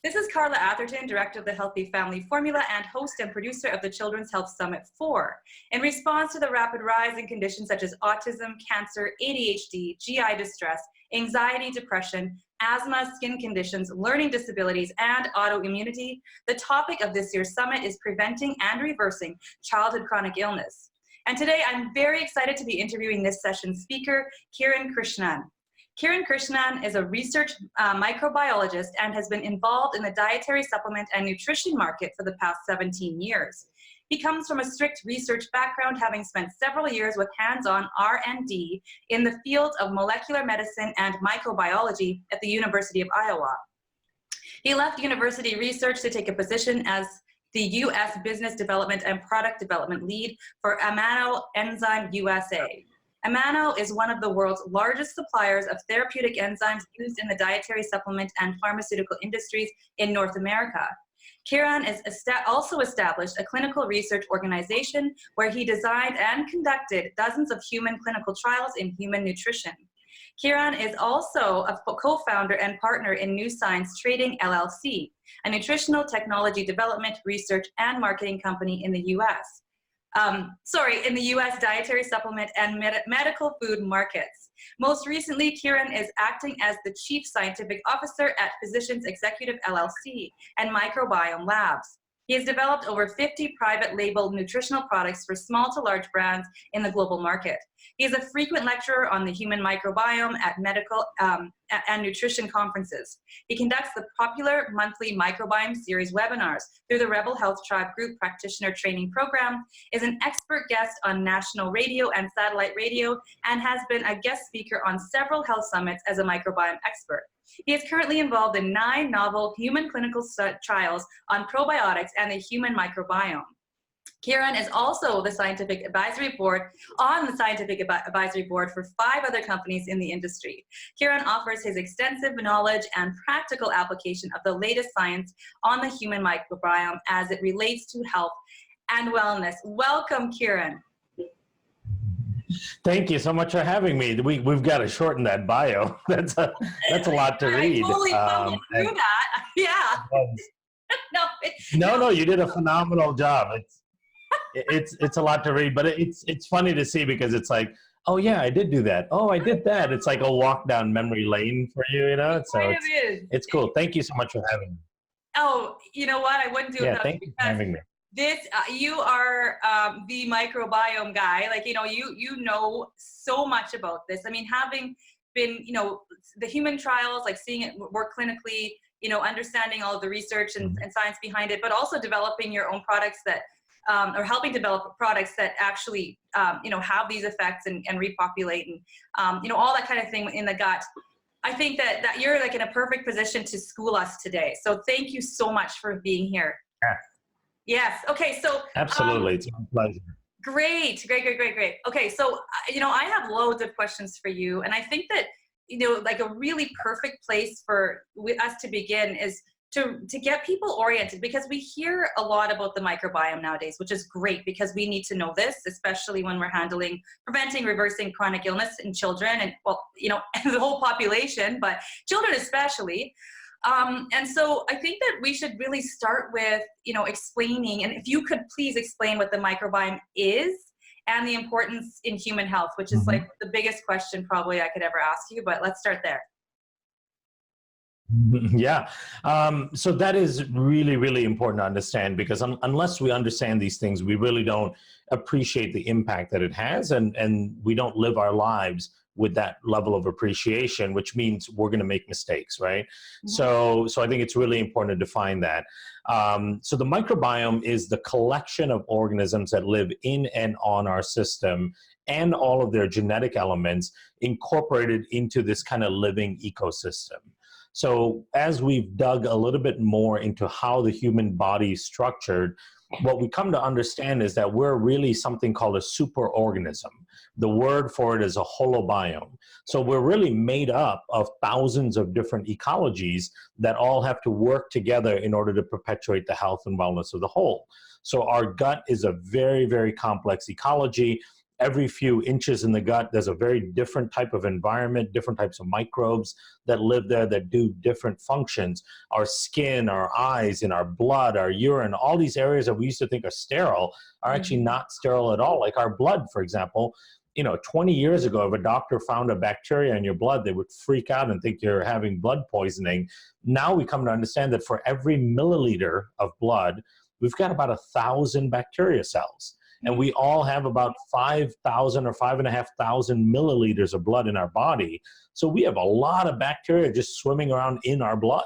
This is Carla Atherton, Director of the Healthy Family Formula and host and producer of the Children's Health Summit 4. In response to the rapid rise in conditions such as autism, cancer, ADHD, GI distress, anxiety, depression, asthma, skin conditions, learning disabilities, and autoimmunity, the topic of this year's summit is preventing and reversing childhood chronic illness. And today I'm very excited to be interviewing this session's speaker, Krishnan. Krishnan is a research microbiologist and has been involved in the dietary supplement and nutrition market for the past 17 years. He comes from a strict research background, having spent several years with hands-on R&D in the field of molecular medicine and microbiology at the University of Iowa. He left university research to take a position as the U.S. Business Development and Product Development Lead for Amano Enzyme USA. Amano is one of the world's largest suppliers of therapeutic enzymes used in the dietary supplement and pharmaceutical industries in North America. Kiran has also established a clinical research organization where he designed and conducted dozens of human clinical trials in human nutrition. Kiran is also a co-founder and partner in New Science Trading LLC, a nutritional technology development, research, and marketing company in the U.S. In the U.S. dietary supplement and medical food markets. Most recently, Kiran is acting as the Chief Scientific Officer at Physicians Executive LLC and Microbiome Labs. He has developed over 50 private label nutritional products for small to large brands in the global market. He is a frequent lecturer on the human microbiome at medical and nutrition conferences. He conducts the popular monthly microbiome series webinars through the Rebel Health Tribe Group Practitioner Training Program, is an expert guest on national radio and satellite radio, and has been a guest speaker on several health summits as a microbiome expert. He is currently involved in 9 novel human clinical trials on probiotics and the human microbiome. Kiran is also the scientific advisory board for 5 other companies in the industry. Kiran offers his extensive knowledge and practical application of the latest science on the human microbiome as it relates to health and wellness. Welcome, Kiran. Thank you so much for having me. We've got to shorten that bio. That's a lot to read. I totally fumbled through that. Yeah. No, you did a phenomenal job. It's a lot to read, but it's funny to see because it's like, oh yeah, I did do that. Oh, I did that. It's like a walk down memory lane for you, you know? So it's cool. Thank you so much for having me. Oh, you know what? I wouldn't do it. Yeah, thank you for having me. You are the microbiome guy. Like, you know so much about this. I mean, having been, the human trials, like seeing it work clinically, understanding all of the research and science behind it, but also developing your own products that, or helping develop products that actually, have these effects and repopulate and, all that kind of thing in the gut. I think that you're like in a perfect position to school us today. So thank you so much for being here. Yeah. Yes. Okay. So absolutely, it's my pleasure. Great. Okay. So, I have loads of questions for you. And I think that, like a really perfect place for us to begin is to get people oriented, because we hear a lot about the microbiome nowadays, which is great because we need to know this, especially when we're preventing, reversing chronic illness in children and, the whole population, but children especially. And so I think that we should really start with, explaining, and if you could please explain what the microbiome is and the importance in human health, which is like the biggest question probably I could ever ask you, but let's start there. Yeah. So that is really, really important to understand, because unless we understand these things, we really don't appreciate the impact that it has, and we don't live our lives with that level of appreciation, which means we're going to make mistakes, right? So I think it's really important to define that. So the microbiome is the collection of organisms that live in and on our system, and all of their genetic elements incorporated into this kind of living ecosystem. So as we've dug a little bit more into how the human body is structured, what we come to understand is that we're really something called a superorganism. The word for it is a holobiome. So we're really made up of thousands of different ecologies that all have to work together in order to perpetuate the health and wellness of the whole. So our gut is a very, very complex ecology, every few inches in the gut, there's a very different type of environment, different types of microbes that live there that do different functions. Our skin, our eyes, in our blood, our urine, all these areas that we used to think are sterile are actually not sterile at all. Like our blood, for example, 20 years ago, if a doctor found a bacteria in your blood, they would freak out and think you're having blood poisoning. Now we come to understand that for every milliliter of blood, we've got about 1,000 bacteria cells. And we all have about 5,000 or 5,500 milliliters of blood in our body. So we have a lot of bacteria just swimming around in our blood.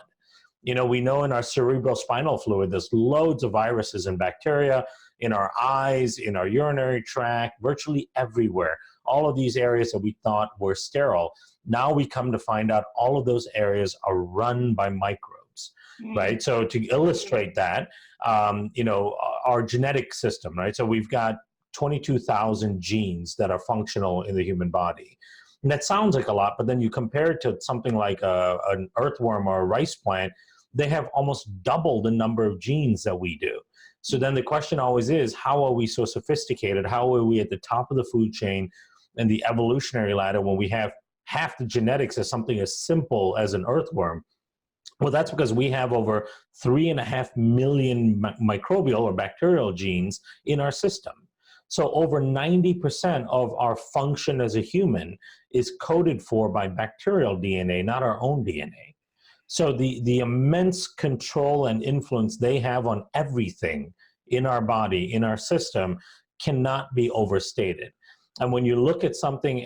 We know in our cerebrospinal fluid, there's loads of viruses and bacteria in our eyes, in our urinary tract, virtually everywhere. All of these areas that we thought were sterile, now we come to find out all of those areas are run by microbes, right? So to illustrate that, our genetic system, right? So we've got 22,000 genes that are functional in the human body. And that sounds like a lot, but then you compare it to something like an earthworm or a rice plant, they have almost double the number of genes that we do. So then the question always is, how are we so sophisticated? How are we at the top of the food chain and the evolutionary ladder when we have half the genetics as something as simple as an earthworm? Well, that's because we have over 3.5 million microbial or bacterial genes in our system. So over 90% of our function as a human is coded for by bacterial DNA, not our own DNA. So the immense control and influence they have on everything in our body, in our system, cannot be overstated. And when you look at something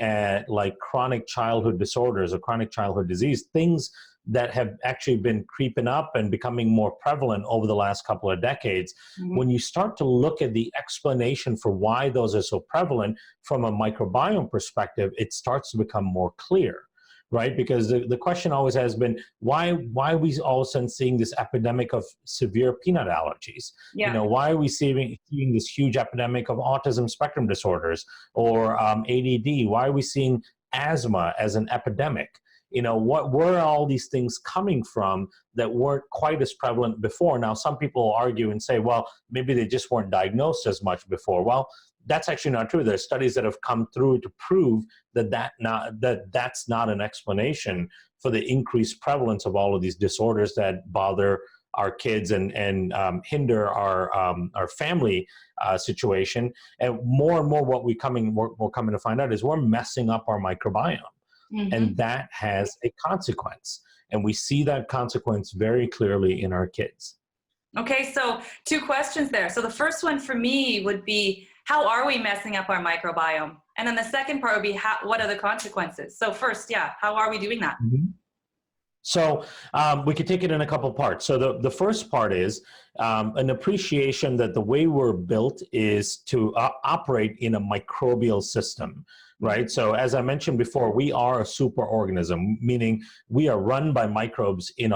like chronic childhood disorders or chronic childhood disease, things that have actually been creeping up and becoming more prevalent over the last couple of decades, when you start to look at the explanation for why those are so prevalent from a microbiome perspective, it starts to become more clear. Right? Because the question always has been, why are we all of a sudden seeing this epidemic of severe peanut allergies? Yeah. Why are we seeing this huge epidemic of autism spectrum disorders or ADD? Why are we seeing asthma as an epidemic? Where are all these things coming from that weren't quite as prevalent before? Now, some people argue and say, well, maybe they just weren't diagnosed as much before. Well, that's actually not true. There's studies that have come through to prove that's not an explanation for the increased prevalence of all of these disorders that bother our kids and hinder our family situation. And more what we're coming to find out is we're messing up our microbiome. And that has a consequence. And we see that consequence very clearly in our kids. Okay, so 2 questions there. So the first one for me would be, how are we messing up our microbiome? And then the second part would be, what are the consequences? So first, how are we doing that? So we could take it in a couple parts. So the first part is an appreciation that the way we're built is to operate in a microbial system, right? So as I mentioned before, we are a superorganism, meaning we are run by microbes in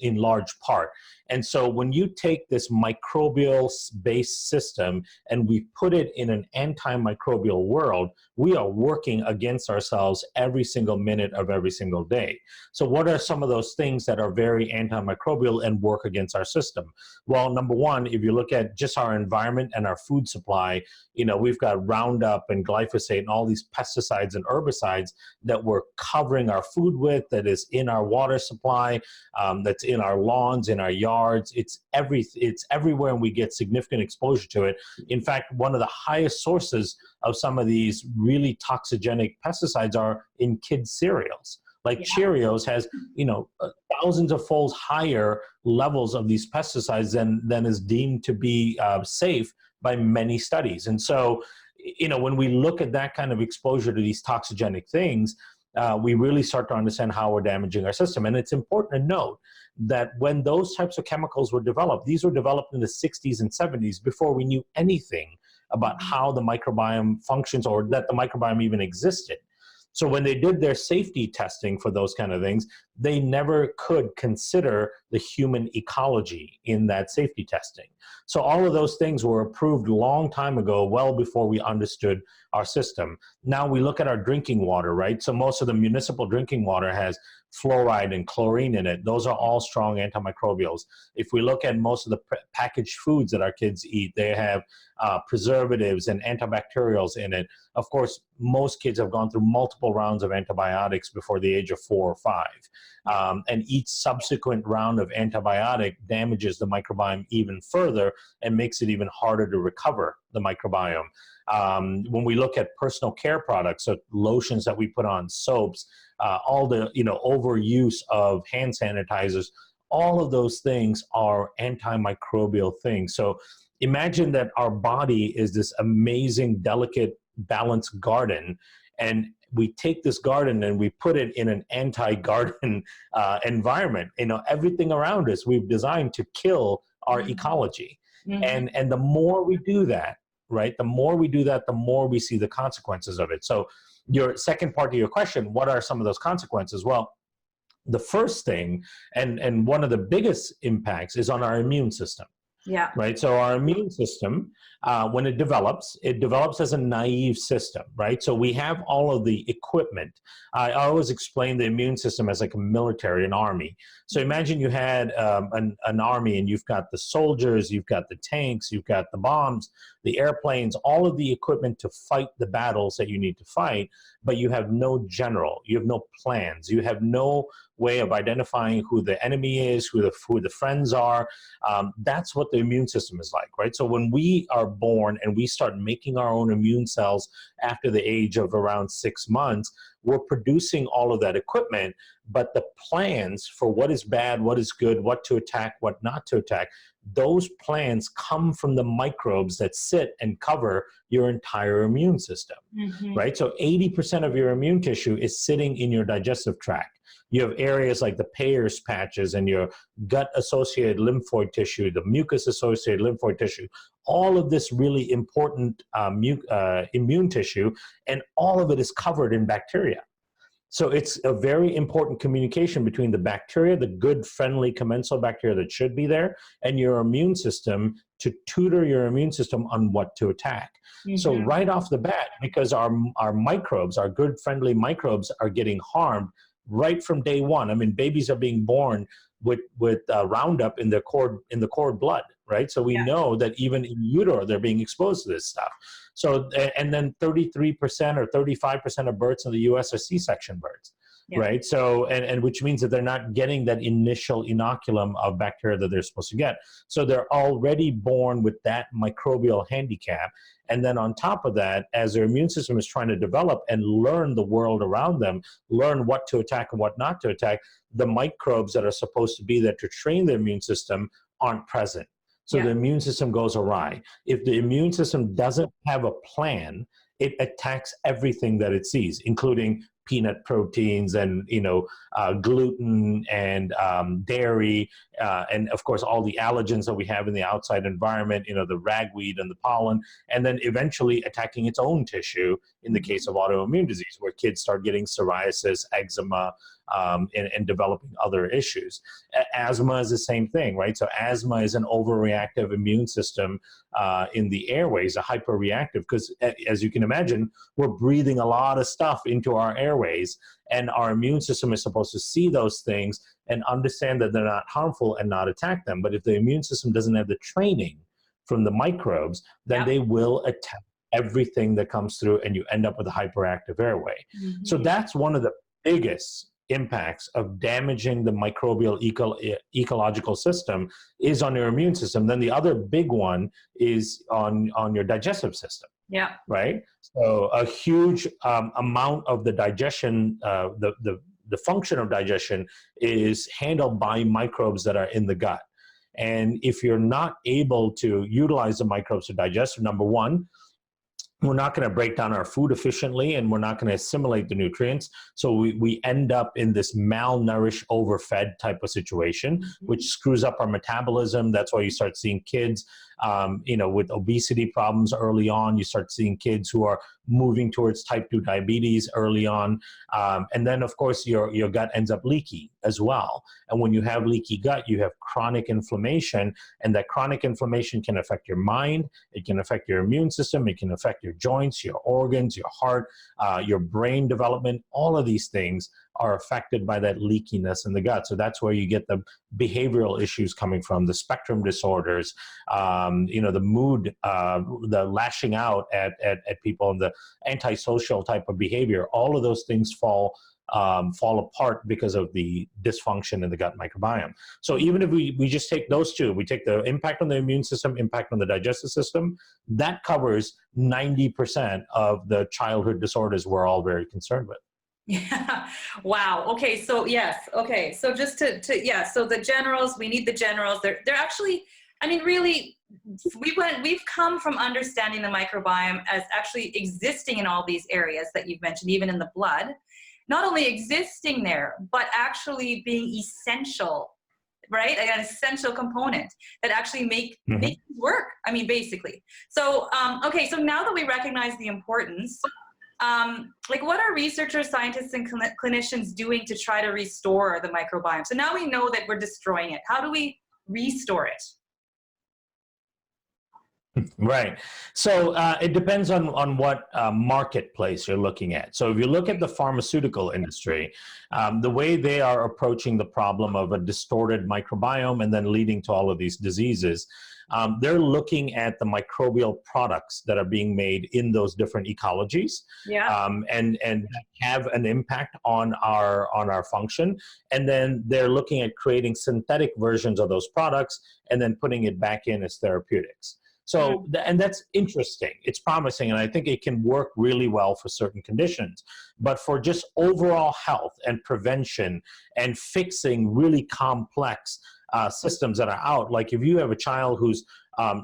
large part. And so when you take this microbial-based system and we put it in an antimicrobial world, we are working against ourselves every single minute of every single day. So what are some of those things that are very antimicrobial and work against our system? Well, number one, if you look at just our environment and our food supply, we've got Roundup and glyphosate and all these pesticides and herbicides that we're covering our food with, that is in our water supply, that's in our lawns, in our yards. It's everywhere, and we get significant exposure to it. In fact, one of the highest sources of some of these really toxigenic pesticides are in kids' cereals. Like Cheerios has, thousands of folds higher levels of these pesticides than is deemed to be safe by many studies. And so, when we look at that kind of exposure to these toxigenic things, we really start to understand how we're damaging our system. And it's important to note that when those types of chemicals were developed, these were developed in the 60s and 70s before we knew anything about how the microbiome functions or that the microbiome even existed. So when they did their safety testing for those kind of things, they never could consider the human ecology in that safety testing. So all of those things were approved a long time ago, well before we understood our system. Now we look at our drinking water, right? So most of the municipal drinking water has fluoride and chlorine in it. Those are all strong antimicrobials. If we look at most of the packaged foods that our kids eat, they have preservatives and antibacterials in it. Of course, most kids have gone through multiple rounds of antibiotics before the age of 4 or 5. And each subsequent round of antibiotic damages the microbiome even further and makes it even harder to recover the microbiome. When we look at personal care products, so lotions that we put on, soaps, all the overuse of hand sanitizers, all of those things are antimicrobial things. So imagine that our body is this amazing, delicate, balanced garden, and we take this garden and we put it in an anti-garden environment. Everything around us we've designed to kill our ecology. And the more we do that, right, the more we do that, the more we see the consequences of it. So your second part of your question, what are some of those consequences? Well, the first thing, and one of the biggest impacts, is on our immune system. Yeah. Right. So our immune system, when it develops as a naive system, right? So we have all of the equipment. I always explain the immune system as like a military, an army. So imagine you had an army, and you've got the soldiers, you've got the tanks, you've got the bombs, the airplanes, all of the equipment to fight the battles that you need to fight, but you have no general, you have no plans, you have no way of identifying who the enemy is, who the friends are. That's what the immune system is like, right? So when we are born and we start making our own immune cells after the age of around 6 months, we're producing all of that equipment, but the plans for what is bad, what is good, what to attack, what not to attack, those plans come from the microbes that sit and cover your entire immune system, right? So 80% of your immune tissue is sitting in your digestive tract. You have areas like the Peyer's patches and your gut-associated lymphoid tissue, the mucus-associated lymphoid tissue, all of this really important immune tissue, and all of it is covered in bacteria. So it's a very important communication between the bacteria, the good, friendly, commensal bacteria that should be there, and your immune system to tutor your immune system on what to attack. So right off the bat, because our microbes, our good, friendly microbes, are getting harmed right from day one. I mean, babies are being born with Roundup in the cord blood, right? So we know that even in utero, they're being exposed to this stuff. So, and then 33% or 35% of births in the US are C-section births, right? So, and which means that they're not getting that initial inoculum of bacteria that they're supposed to get. So they're already born with that microbial handicap. And then on top of that, as their immune system is trying to develop and learn the world around them, learn what to attack and what not to attack, the microbes that are supposed to be there to train the immune system aren't present. So the immune system goes awry. If the immune system doesn't have a plan, it attacks everything that it sees, including peanut proteins and gluten and dairy and of course all the allergens that we have in the outside environment, the ragweed and the pollen, and then eventually attacking its own tissue in the case of autoimmune disease, where kids start getting psoriasis, eczema, and developing other issues. Asthma is the same thing, right? So asthma is an overreactive immune system in the airways, a hyperreactive, because as you can imagine, we're breathing a lot of stuff into our airways, and our immune system is supposed to see those things and understand that they're not harmful and not attack them. But if the immune system doesn't have the training from the microbes, then they will attack everything that comes through, and you end up with a hyperactive airway. So that's one of the biggest impacts of damaging the microbial ecological system is on your immune system. Then the other big one is on your digestive system. Yeah. Right. So a huge amount of the digestion, the function of digestion is handled by microbes that are in the gut. And if you're not able to utilize the microbes to digest, number one, we're not going to break down our food efficiently, and we're not going to assimilate the nutrients. So we end up in this malnourished, overfed type of situation, which screws up our metabolism. That's why you start seeing kids, with obesity problems early on. You start seeing kids who are moving towards type 2 diabetes early on. And then, of course, your gut ends up leaky as well. And when you have leaky gut, you have chronic inflammation, and that chronic inflammation can affect your mind. It can affect your immune system. It can affect your your joints, your organs, your heart, your brain development. All of these things are affected by that leakiness in the gut. So that's where you get the behavioral issues coming from, the spectrum disorders, the mood, the lashing out at people, and the antisocial type of behavior. All of those things fall apart because of the dysfunction in the gut microbiome. So even if we just take those two, we take the impact on the immune system, impact on the digestive system, that covers 90% of the childhood disorders we're all very concerned with. Yeah. Wow. Okay. So yes. Okay. So just yeah. So the generals, we need the generals. They're actually, I mean, really, we've come from understanding the microbiome as actually existing in all these areas that you've mentioned, even in the blood. Not only existing there, but actually being essential, right? An essential component that actually make it work. I mean, basically. So, okay. So now that we recognize the importance, what are researchers, scientists, and clinicians doing to try to restore the microbiome? So now we know that we're destroying it. How do we restore it? Right. So it depends on what marketplace you're looking at. So if you look at the pharmaceutical industry, the way they are approaching the problem of a distorted microbiome and then leading to all of these diseases, they're looking at the microbial products that are being made in those different ecologies, and have an impact on our function. And then they're looking at creating synthetic versions of those products and then putting it back in as therapeutics. So, and that's interesting. It's promising, and I think it can work really well for certain conditions. But for just overall health and prevention and fixing really complex systems that are out, like if you have a child who's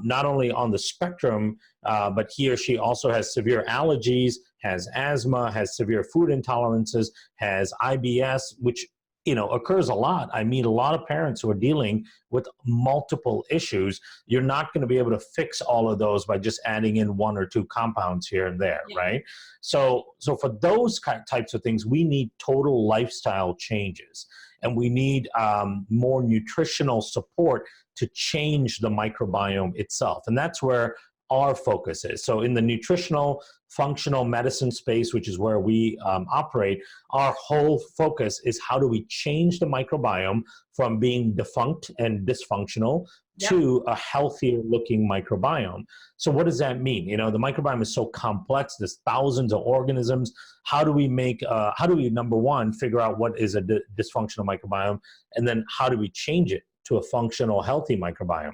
not only on the spectrum, but he or she also has severe allergies, has asthma, has severe food intolerances, has IBS, which occurs a lot. I meet a lot of parents who are dealing with multiple issues. You're not going to be able to fix all of those by just adding in one or two compounds here and there, right? So for those types of things, we need total lifestyle changes, and we need more nutritional support to change the microbiome itself. And that's where our focus is. So in the nutritional functional medicine space, which is where we operate, our whole focus is how do we change the microbiome from being defunct and dysfunctional to a healthier looking microbiome. So what does that mean? The microbiome is so complex. There's thousands of organisms. How do we number one, figure out what is a dysfunctional microbiome, and then how do we change it to a functional, healthy microbiome?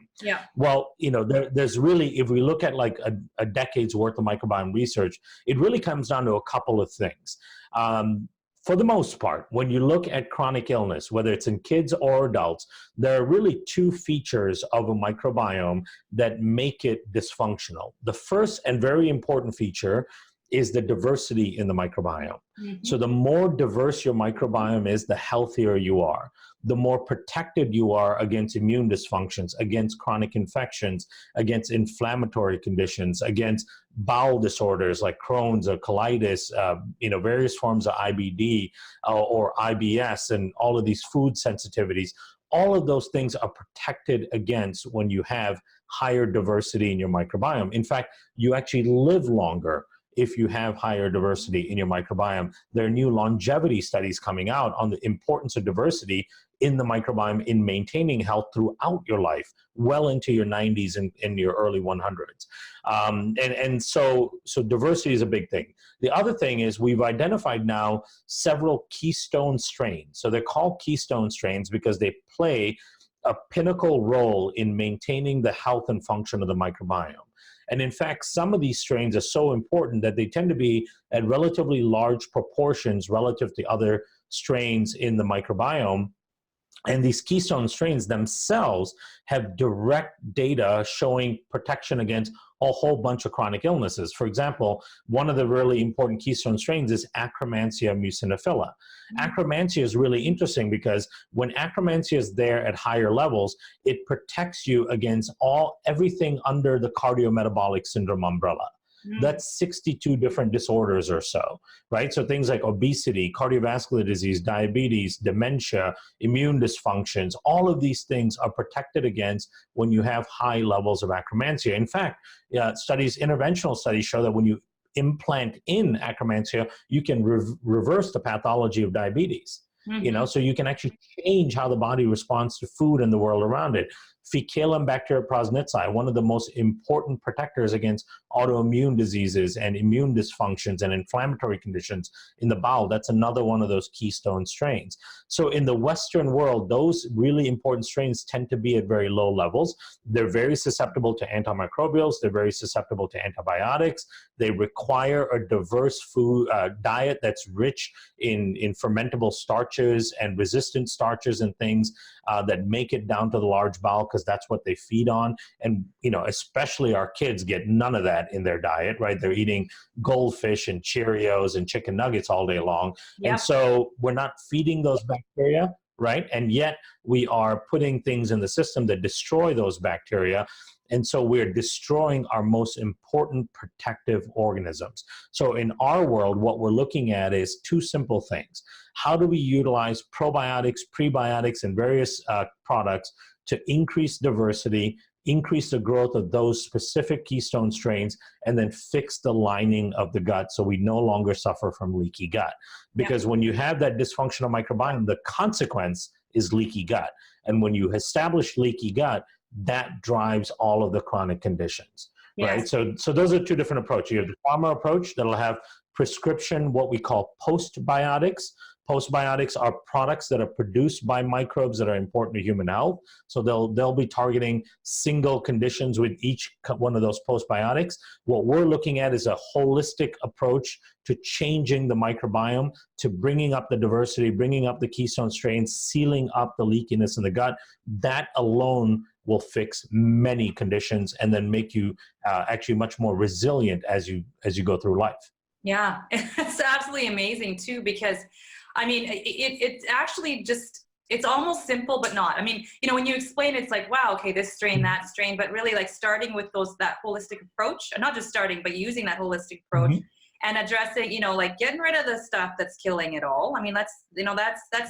Well, there's really, if we look at like a decade's worth of microbiome research, it really comes down to a couple of things. For the most part, when you look at chronic illness, whether it's in kids or adults, there are really two features of a microbiome that make it dysfunctional. The first and very important feature is the diversity in the microbiome. So the more diverse your microbiome is, the healthier you are. The more protected you are against immune dysfunctions, against chronic infections, against inflammatory conditions, against bowel disorders like Crohn's or colitis, various forms of IBD or IBS, and all of these food sensitivities. All of those things are protected against when you have higher diversity in your microbiome. In fact, you actually live longer if you have higher diversity in your microbiome. There are new longevity studies coming out on the importance of diversity in the microbiome in maintaining health throughout your life, well into your 90s and in your early 100s. So diversity is a big thing. The other thing is we've identified now several keystone strains. So they're called keystone strains because they play a pinnacle role in maintaining the health and function of the microbiome. And in fact, some of these strains are so important that they tend to be at relatively large proportions relative to other strains in the microbiome. And these keystone strains themselves have direct data showing protection against a whole bunch of chronic illnesses. For example, one of the really important keystone strains is Akkermansia muciniphila. Akkermansia is really interesting because when Akkermansia is there at higher levels, it protects you against everything under the cardiometabolic syndrome umbrella. Mm. That's 62 different disorders or so, right? So things like obesity, cardiovascular disease, diabetes, dementia, immune dysfunctions, all of these things are protected against when you have high levels of Akkermansia. In fact, interventional studies show that when you implant in Akkermansia, you can reverse the pathology of diabetes. Mm-hmm. So you can actually change how the body responds to food and the world around it. Fecalum bacterioprosnitzii, one of the most important protectors against autoimmune diseases and immune dysfunctions and inflammatory conditions in the bowel. That's another one of those keystone strains. So in the Western world, those really important strains tend to be at very low levels. They're very susceptible to antimicrobials. They're very susceptible to antibiotics. They require a diverse food diet that's rich in fermentable starches and resistant starches and things that make it down to the large bowel, because that's what they feed on. And, especially our kids get none of that in their diet, right? They're eating goldfish and Cheerios and chicken nuggets all day long. Yep. And so we're not feeding those bacteria, right? And yet we are putting things in the system that destroy those bacteria. And so we're destroying our most important protective organisms. So in our world, what we're looking at is two simple things. How do we utilize probiotics, prebiotics, and various products to increase diversity, increase the growth of those specific keystone strains, and then fix the lining of the gut so we no longer suffer from leaky gut? Because when you have that dysfunctional microbiome, the consequence is leaky gut. And when you establish leaky gut, that drives all of the chronic conditions, right? So those are two different approaches. You have the pharma approach that'll have prescription, what we call postbiotics. Postbiotics are products that are produced by microbes that are important to human health. So they'll be targeting single conditions with each one of those postbiotics. What we're looking at is a holistic approach to changing the microbiome, to bringing up the diversity, bringing up the keystone strains, sealing up the leakiness in the gut. That alone will fix many conditions and then make you actually much more resilient as you go through life. Yeah, it's absolutely amazing too, because I mean, it's actually just, it's almost simple, but not. I mean, when you explain it, it's like, wow, okay, this strain, that strain, but really like starting with that holistic approach, not just starting, but using that holistic approach and addressing, like getting rid of the stuff that's killing it all. I mean, that's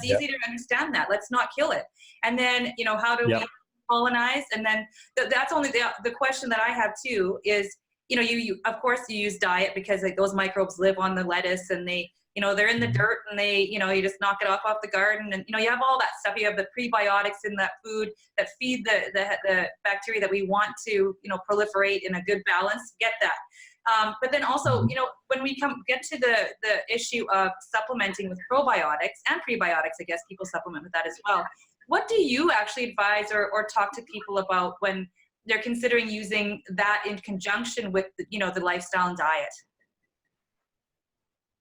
easy to understand that. Let's not kill it. And then, how do we colonize? And then that's only the question that I have too is, you of course you use diet because like those microbes live on the lettuce and they, they're in the dirt and they, you just knock it off the garden and, you have all that stuff. You have the prebiotics in that food that feed the bacteria that we want to, proliferate in a good balance, get that. But then also, when we get to the issue of supplementing with probiotics and prebiotics, I guess people supplement with that as well. What do you actually advise or talk to people about when they're considering using that in conjunction with, the lifestyle and diet?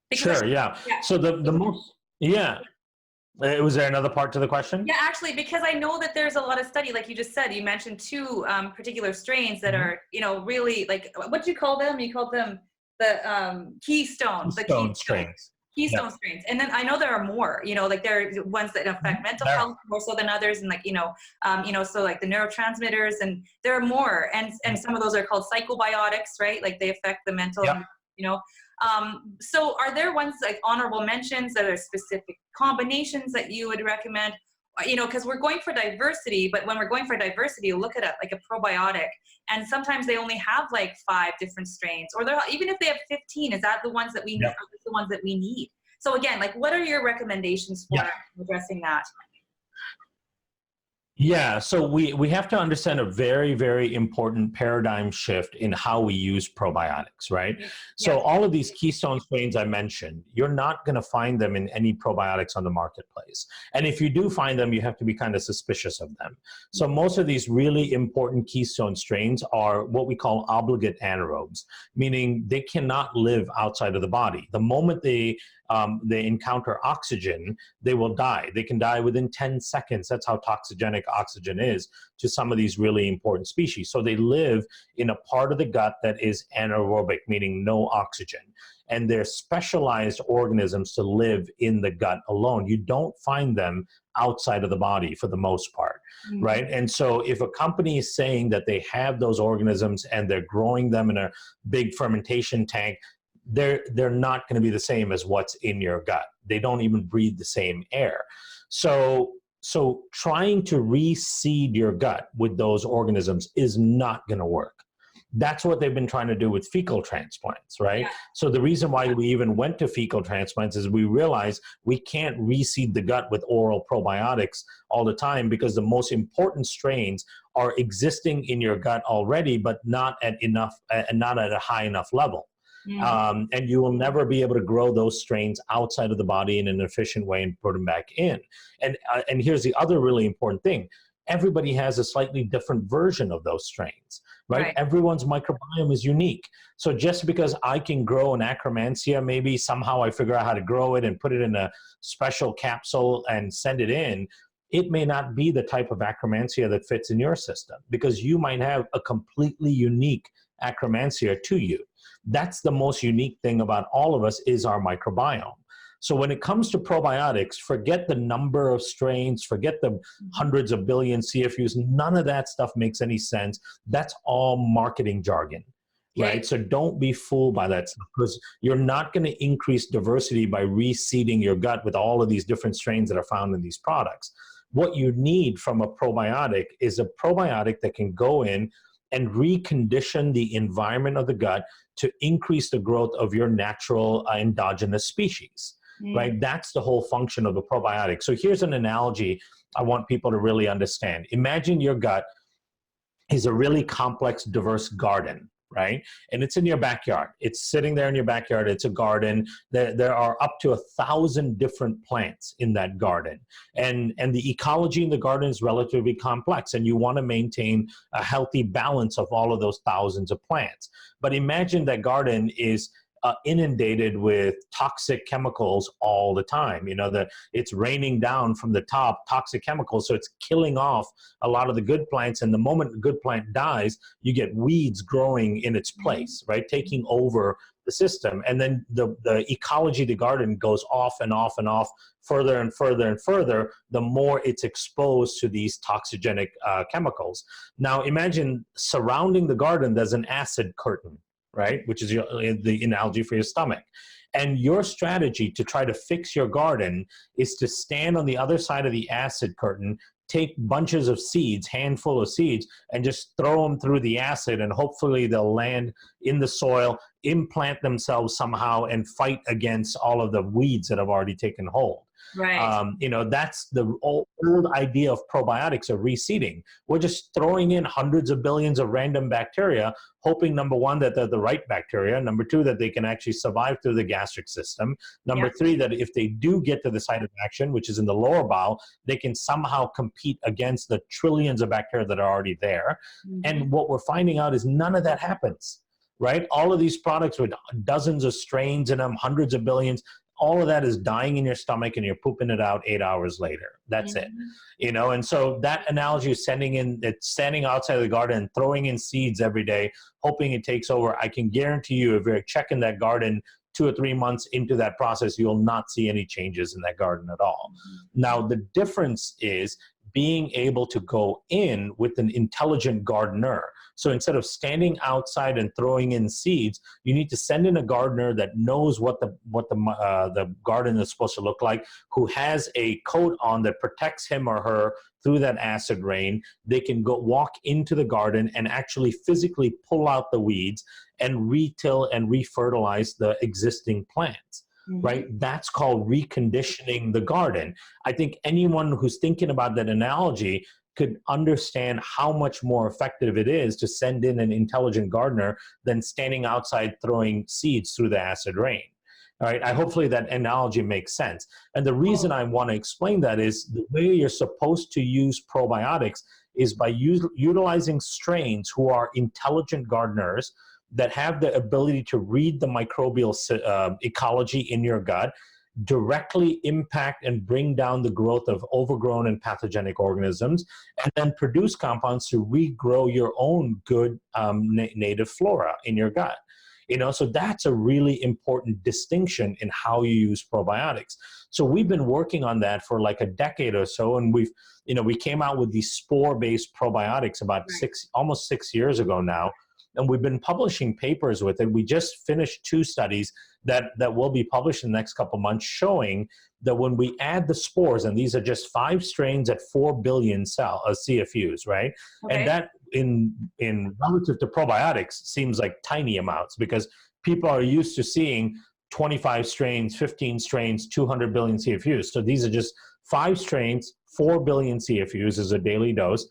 Because sure, yeah. So the most, was there another part to the question? Yeah, actually, because I know that there's a lot of study, like you just said, you mentioned two particular strains that are, really like, what do you call them? You called them the keystone strains. Keystone strains. And then I know there are more, like there are ones that affect mental health more so than others. And like, so like the neurotransmitters and there are more. And some of those are called psychobiotics, right? Like they affect the mental, so are there ones like honorable mentions that are specific combinations that you would recommend? Because we're going for diversity, but when we're going for diversity, you look at it like a probiotic, and sometimes they only have like 5 different strains, or even if they have 15, is that the ones that we need? Are the ones that we need? So again, like, what are your recommendations for addressing that? Yeah, so we have to understand a very, very important paradigm shift in how we use probiotics, right? So all of these keystone strains I mentioned, you're not going to find them in any probiotics on the marketplace. And if you do find them, you have to be kind of suspicious of them. So most of these really important keystone strains are what we call obligate anaerobes, meaning they cannot live outside of the body. The moment they encounter oxygen, they will die. They can die within 10 seconds. That's how toxigenic oxygen is to some of these really important species. So they live in a part of the gut that is anaerobic, meaning no oxygen. And they're specialized organisms to live in the gut alone. You don't find them outside of the body for the most part, right? And so if a company is saying that they have those organisms and they're growing them in a big fermentation tank, they're not going to be the same as what's in your gut. They don't even breathe the same air. So trying to reseed your gut with those organisms is not going to work. That's what they've been trying to do with fecal transplants, right? Yeah. So the reason why we even went to fecal transplants is we realized we can't reseed the gut with oral probiotics all the time, because the most important strains are existing in your gut already, but not at a high enough level. And you will never be able to grow those strains outside of the body in an efficient way and put them back in. And here's the other really important thing. Everybody has a slightly different version of those strains, right? Everyone's microbiome is unique. So just because I can grow an Akkermansia, maybe somehow I figure out how to grow it and put it in a special capsule and send it in, it may not be the type of Akkermansia that fits in your system, because you might have a completely unique Akkermansia to you. That's the most unique thing about all of us, is our microbiome. So when it comes to probiotics, forget the number of strains, forget the hundreds of billion CFUs. None of that stuff makes any sense. That's all marketing jargon, right? So don't be fooled by that stuff, because you're not going to increase diversity by reseeding your gut with all of these different strains that are found in these products. What you need from a probiotic is a probiotic that can go in and recondition the environment of the gut to increase the growth of your natural endogenous species, right? That's the whole function of a probiotic. So here's an analogy I want people to really understand. Imagine your gut is a really complex, diverse garden, right? And it's in your backyard. It's sitting there in your backyard. It's a garden. There are up to 1,000 different plants in that garden. And the ecology in the garden is relatively complex, and you want to maintain a healthy balance of all of those thousands of plants. But imagine that garden is inundated with toxic chemicals all the time. You know, that it's raining down from the top toxic chemicals, so it's killing off a lot of the good plants. And the moment the good plant dies, you get weeds growing in its place, right? Taking over the system. And then the ecology of the garden goes off and off and off, further and further and further, the more it's exposed to these toxigenic chemicals. Now imagine surrounding the garden, there's an acid curtain, right? Which is the analogy for your stomach. And your strategy to try to fix your garden is to stand on the other side of the acid curtain, take bunches of seeds, handful of seeds, and just throw them through the acid, and hopefully they'll land in the soil, implant themselves somehow, and fight against all of the weeds that have already taken hold. Right. You know, that's the old idea of probiotics, of reseeding. We're just throwing in hundreds of billions of random bacteria, hoping, number one, that they're the right bacteria, number two, that they can actually survive through the gastric system, number three, that if they do get to the site of action, which is in the lower bowel, they can somehow compete against the trillions of bacteria that are already there. And what we're finding out is none of that happens, right? All of these products with dozens of strains in them, hundreds of billions, all of that is dying in your stomach, and you're pooping it out 8 hours later. That's it. You know, and so that analogy is standing outside of the garden and throwing in seeds every day, hoping it takes over. I can guarantee you, if you're checking that garden 2 or 3 months into that process, you'll not see any changes in that garden at all. Now, the difference is being able to go in with an intelligent gardener. So instead of standing outside and throwing in seeds, you need to send in a gardener that knows what the garden is supposed to look like, who has a coat on that protects him or her through that acid rain. They can go walk into the garden and actually physically pull out the weeds and re-till and refertilize the existing plants. Right? That's called reconditioning the garden. I think anyone who's thinking about that analogy could understand how much more effective it is to send in an intelligent gardener than standing outside throwing seeds through the acid rain. All right, hopefully that analogy makes sense. And the reason I want to explain that is the way you're supposed to use probiotics is by utilizing strains who are intelligent gardeners that have the ability to read the microbial ecology in your gut, directly impact and bring down the growth of overgrown and pathogenic organisms, and then produce compounds to regrow your own good native flora in your gut. So that's a really important distinction in how you use probiotics. So we've been working on that for like a decade or so, and we came out with these spore-based probiotics about almost 6 years ago now, and we've been publishing papers with it. We just finished 2 studies that will be published in the next couple of months, showing that when we add the spores, and these are just 5 strains at 4 billion CFUs, right? Okay. And that in relative to probiotics seems like tiny amounts, because people are used to seeing 25 strains, 15 strains, 200 billion CFUs. So these are just 5 strains, 4 billion CFUs is a daily dose.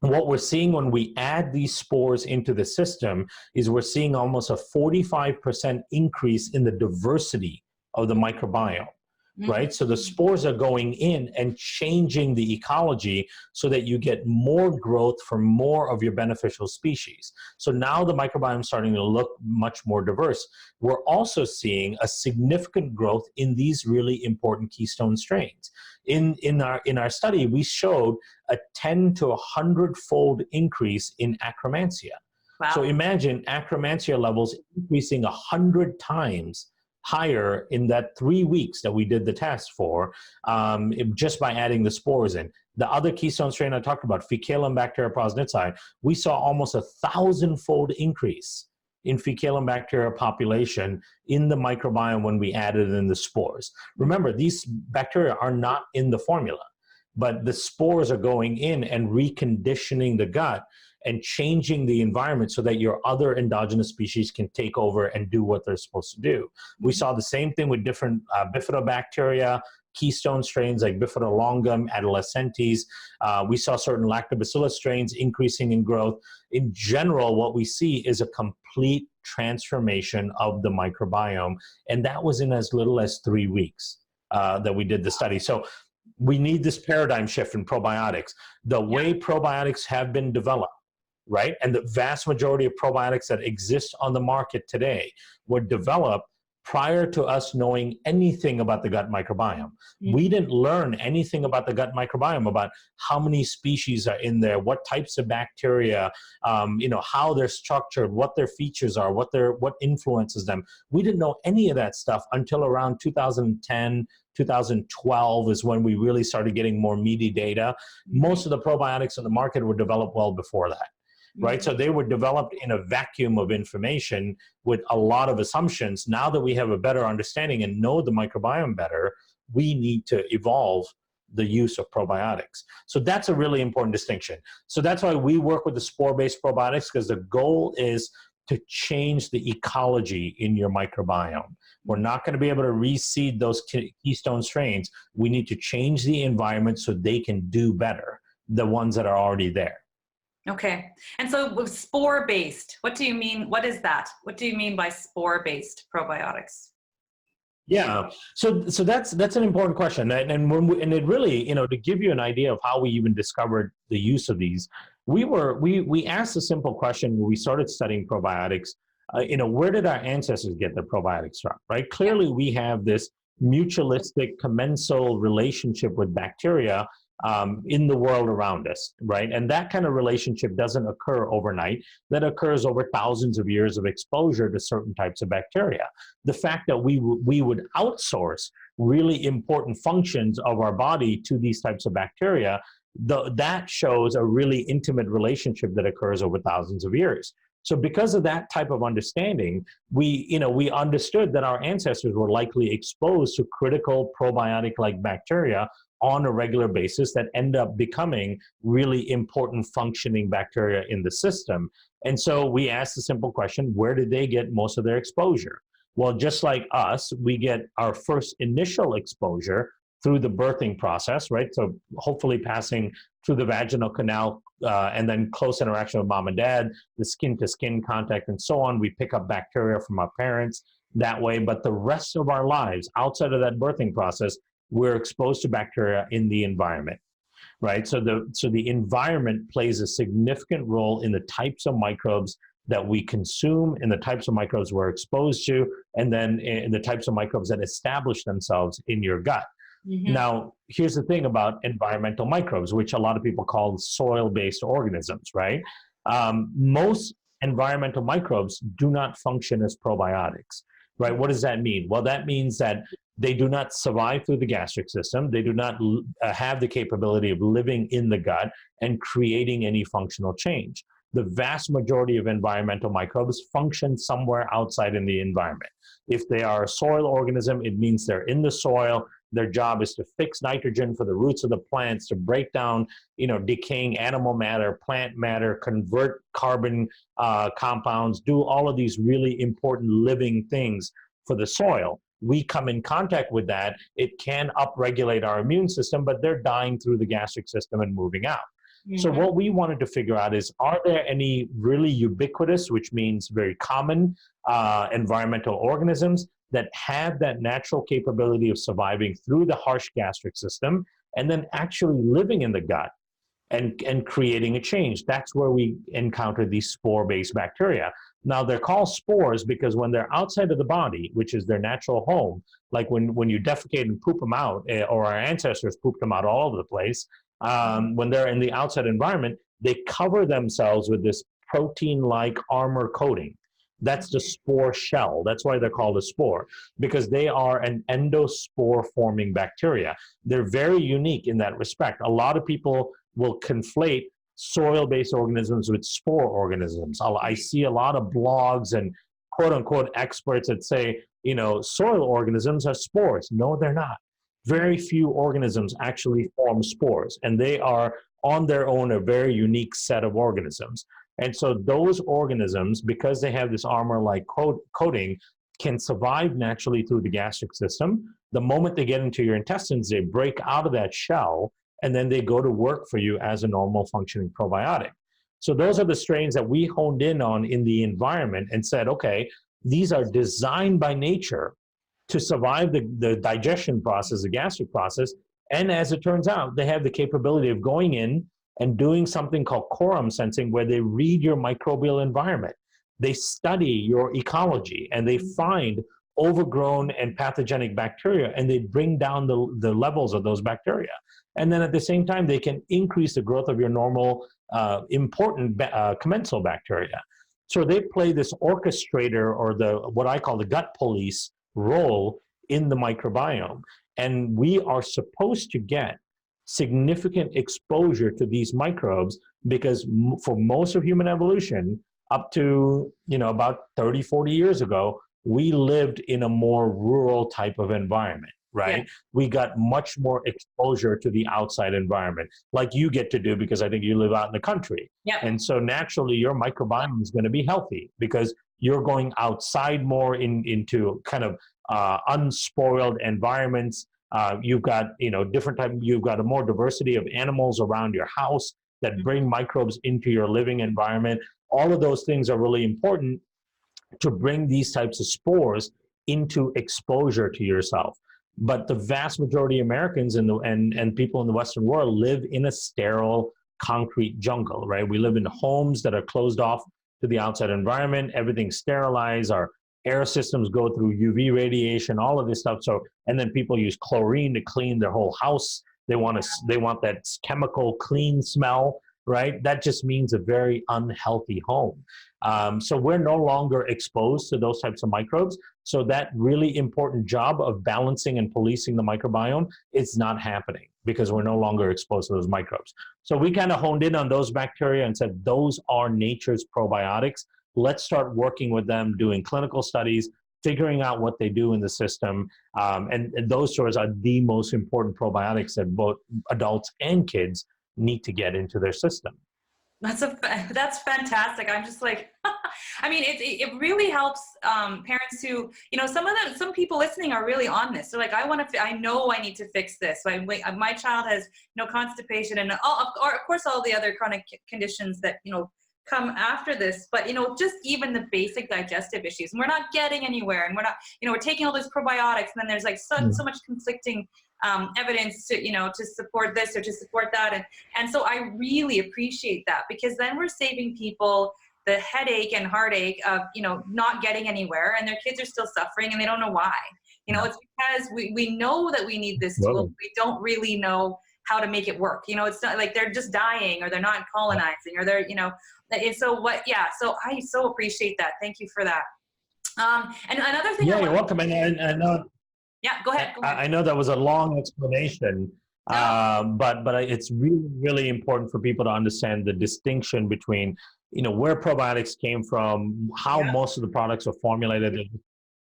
What we're seeing when we add these spores into the system is we're seeing almost a 45% increase in the diversity of the microbiome, right? So the spores are going in and changing the ecology so that you get more growth from more of your beneficial species. So now the microbiome is starting to look much more diverse. We're also seeing a significant growth in these really important keystone strains. In our study, we showed a 10 to 100-fold increase in Akkermansia. Wow. So imagine Akkermansia levels increasing 100 times higher in that 3 weeks that we did the test for, just by adding the spores in. The other keystone strain I talked about, Faecalibacter prausnitzii, we saw almost 1,000-fold increase in Faecalibacter population in the microbiome when we added in the spores. Remember, these bacteria are not in the formula, but the spores are going in and reconditioning the gut and changing the environment so that your other endogenous species can take over and do what they're supposed to do. We saw the same thing with different bifidobacteria, keystone strains like Bifidolongum, adolescentes. We saw certain lactobacillus strains increasing in growth. In general, what we see is a complete transformation of the microbiome, and that was in as little as 3 weeks that we did the study. So we need this paradigm shift in probiotics. The way probiotics have been developed, right? And the vast majority of probiotics that exist on the market today were developed prior to us knowing anything about the gut microbiome. We didn't learn anything about the gut microbiome, about how many species are in there, what types of bacteria, how they're structured, what their features are, what influences them. We didn't know any of that stuff until around 2010, 2012 is when we really started getting more meaty data. Most of the probiotics on the market were developed well before that. Right? So they were developed in a vacuum of information with a lot of assumptions. Now that we have a better understanding and know the microbiome better, we need to evolve the use of probiotics. So that's a really important distinction. So that's why we work with the spore-based probiotics, because the goal is to change the ecology in your microbiome. We're not going to be able to reseed those keystone strains. We need to change the environment so they can do better, the ones that are already there. Okay. And so with spore-based, what do you mean? What is that? What do you mean by spore-based probiotics? Yeah, so that's an important question, and it really, to give you an idea of how we even discovered the use of these, we asked a simple question when we started studying probiotics. Where did our ancestors get their probiotics from? Right? Clearly, we have this mutualistic commensal relationship with bacteria in the world around us, right? And that kind of relationship doesn't occur overnight. That occurs over thousands of years of exposure to certain types of bacteria. The fact that we would outsource really important functions of our body to these types of bacteria, that shows a really intimate relationship that occurs over thousands of years. So because of that type of understanding, we understood that our ancestors were likely exposed to critical probiotic-like bacteria on a regular basis that end up becoming really important functioning bacteria in the system. And so we asked the simple question, where did they get most of their exposure? Well, just like us, we get our first initial exposure through the birthing process, right? So hopefully passing through the vaginal canal and then close interaction with mom and dad, the skin-to-skin contact and so on. We pick up bacteria from our parents that way, but the rest of our lives outside of that birthing process, we're exposed to bacteria in the environment, right? So the environment plays a significant role in the types of microbes that we consume, and the types of microbes we're exposed to, and then in the types of microbes that establish themselves in your gut. Now, here's the thing about environmental microbes, which a lot of people call soil-based organisms, right? Most environmental microbes do not function as probiotics, right? What does that mean? Well, that means that they do not survive through the gastric system. They do not have the capability of living in the gut and creating any functional change. The vast majority of environmental microbes function somewhere outside in the environment. If they are a soil organism, it means they're in the soil. Their job is to fix nitrogen for the roots of the plants, to break down, decaying animal matter, plant matter, convert carbon compounds, do all of these really important living things for the soil. We come in contact with that. It can upregulate our immune system, but they're dying through the gastric system and moving out. Mm-hmm. So what we wanted to figure out is, are there any really ubiquitous, which means very common, environmental organisms that have that natural capability of surviving through the harsh gastric system and then actually living in the gut and creating a change? That's where we encounter these spore-based bacteria. Now, they're called spores because when they're outside of the body, which is their natural home, like when you defecate and poop them out, or our ancestors pooped them out all over the place, when they're in the outside environment, they cover themselves with this protein-like armor coating. That's the spore shell. That's why they're called a spore, because they are an endospore-forming bacteria. They're very unique in that respect. A lot of people will conflate soil-based organisms with spore organisms. I see a lot of blogs and quote-unquote experts that say, soil organisms are spores. No, they're not. Very few organisms actually form spores, and they are on their own a very unique set of organisms. And so those organisms, because they have this armor-like coating, can survive naturally through the gastric system. The moment they get into your intestines, they break out of that shell, and then they go to work for you as a normal functioning probiotic. So those are the strains that we honed in on in the environment and said, okay, these are designed by nature to survive the digestion process, the gastric process. And as it turns out, they have the capability of going in and doing something called quorum sensing, where they read your microbial environment. They study your ecology, and they find overgrown and pathogenic bacteria, and they bring down the levels of those bacteria. And then at the same time, they can increase the growth of your normal, important commensal bacteria. So they play this orchestrator, or what I call the gut police role in the microbiome. And we are supposed to get significant exposure to these microbes because for most of human evolution, up to about 30, 40 years ago, we lived in a more rural type of environment, right? Yeah. We got much more exposure to the outside environment, like you get to do, because I think you live out in the country. Yep. And so naturally your microbiome is going to be healthy because you're going outside more into kind of unspoiled environments. You've got different type. You've got a more diversity of animals around your house that bring microbes into your living environment. All of those things are really important to bring these types of spores into exposure to yourself. But the vast majority of Americans and people in the Western world live in a sterile concrete jungle, right? We live in homes that are closed off to the outside environment. Everything's sterilized. Our air systems go through UV radiation, all of this stuff. So, and then people use chlorine to clean their whole house. They want that chemical clean smell, right? That just means a very unhealthy home. So we're no longer exposed to those types of microbes. So that really important job of balancing and policing the microbiome is not happening because we're no longer exposed to those microbes. So we kind of honed in on those bacteria and said, those are nature's probiotics. Let's start working with them, doing clinical studies, figuring out what they do in the system. And those sorts are the most important probiotics that both adults and kids need to get into their system. That's fantastic. I'm just like, I mean, it really helps parents who, some people listening are really on this. They're like, I know I need to fix this. So my child has constipation and of course all the other chronic conditions that, come after this, but just even the basic digestive issues, and we're not getting anywhere, and we're not, we're taking all those probiotics, and then there's like so much conflicting evidence to support this or to support that, and so I really appreciate that, because then we're saving people the headache and heartache of not getting anywhere, and their kids are still suffering and they don't know why. It's because we know that we need this tool. We don't really know how to make it work. You know, it's not like they're just dying or they're not colonizing or they're, you know, and so what, yeah, so I so appreciate that. Thank you for that. And another thing. Yeah, you're welcome. And I know. Yeah, go ahead. Go ahead. I know that was a long explanation, but it's really, really important for people to understand the distinction between, you know, where probiotics came from, how most of the products are formulated.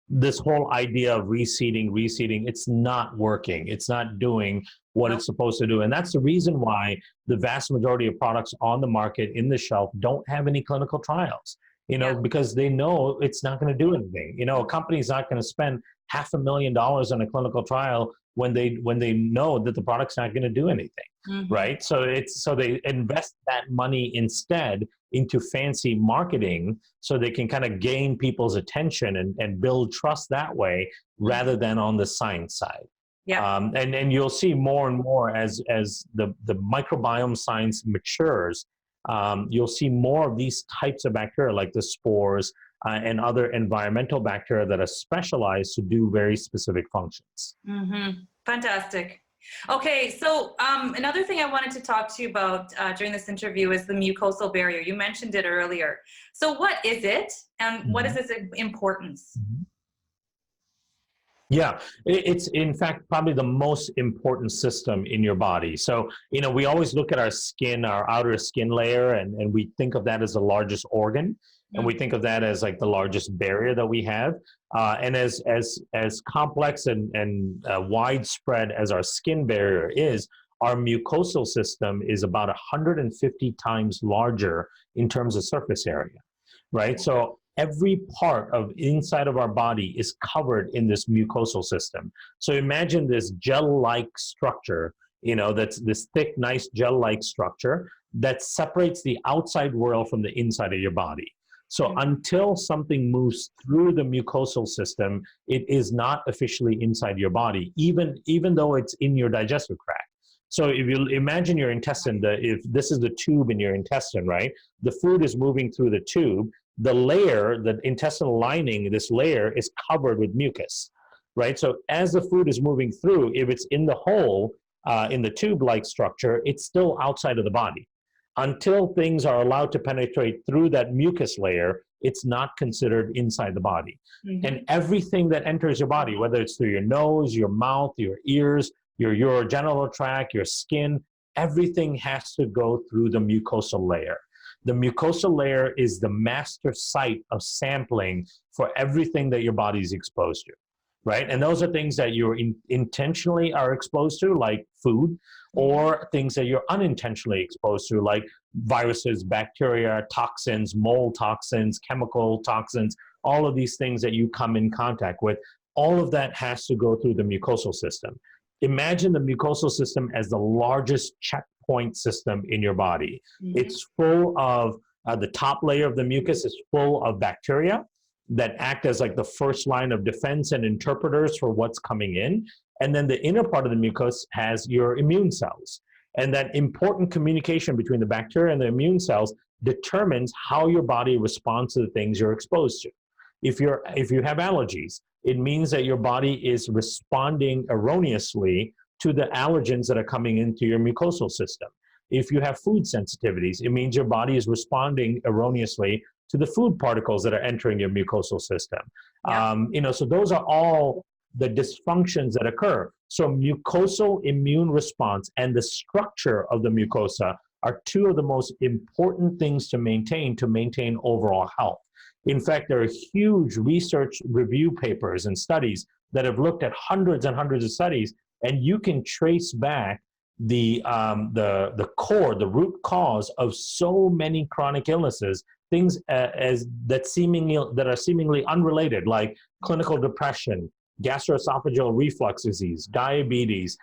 This whole idea of reseeding, it's not working. It's not doing what it's supposed to do. And that's the reason why the vast majority of products on the market in the shelf don't have any clinical trials, you know, because they know it's not going to do anything. You know, a company's not going to spend $500,000 on a clinical trial when they know that the product's not going to do anything, right? So they invest that money instead into fancy marketing so they can kind of gain people's attention and build trust that way rather than on the science side. Yeah. And you'll see more and more as the microbiome science matures, you'll see more of these types of bacteria like the spores and other environmental bacteria that are specialized to do very specific functions. Fantastic. Okay, so another thing I wanted to talk to you about during this interview is the mucosal barrier. You mentioned it earlier. So what is it, and what is its importance? Yeah, it's in fact probably the most important system in your body. So, you know, we always look at our skin, our outer skin layer, and we think of that as the largest organ. And we think of that as like the largest barrier that we have. And as complex and widespread as our skin barrier is, our mucosal system is about 150 times larger in terms of surface area, right? So every part of inside of our body is covered in this mucosal system. So imagine this gel-like structure, you know, that's this thick, nice gel-like structure that separates the outside world from the inside of your body. So until something moves through the mucosal system, it is not officially inside your body, even though it's in your digestive tract. So if you imagine your intestine, if this is the tube in your intestine, right? The food is moving through the tube. The layer, the intestinal lining, this layer is covered with mucus, right? So as the food is moving through, if it's in the hole, in the tube-like structure, it's still outside of the body. Until things are allowed to penetrate through that mucus layer, it's not considered inside the body. And everything that enters your body, whether it's through your nose, your mouth, your ears, your urogenital tract, your skin, everything has to go through the mucosal layer. The mucosal layer is the master site of sampling for everything that your body is exposed to, right? And those are things that you intentionally are exposed to, like food, or things that you're unintentionally exposed to, like viruses, bacteria, toxins, mold toxins, chemical toxins, all of these things that you come in contact with. All of that has to go through the mucosal system. Imagine the mucosal system as the largest checkpoint system in your body. It's full of, the top layer of the mucus is full of bacteria that act as like the first line of defense and interpreters for what's coming in. And then the inner part of the mucus has your immune cells. And that important communication between the bacteria and the immune cells determines how your body responds to the things you're exposed to. If you have allergies, it means that your body is responding erroneously to the allergens that are coming into your mucosal system. If you have food sensitivities, it means your body is responding erroneously to the food particles that are entering your mucosal system. You know, so those are all the dysfunctions that occur. So mucosal immune response and the structure of the mucosa are two of the most important things to maintain overall health. In fact, there are huge research review papers and studies that have looked at hundreds and hundreds of studies, and you can trace back the core, the root cause of so many chronic illnesses, things that are seemingly unrelated, like clinical depression, gastroesophageal reflux disease, diabetes,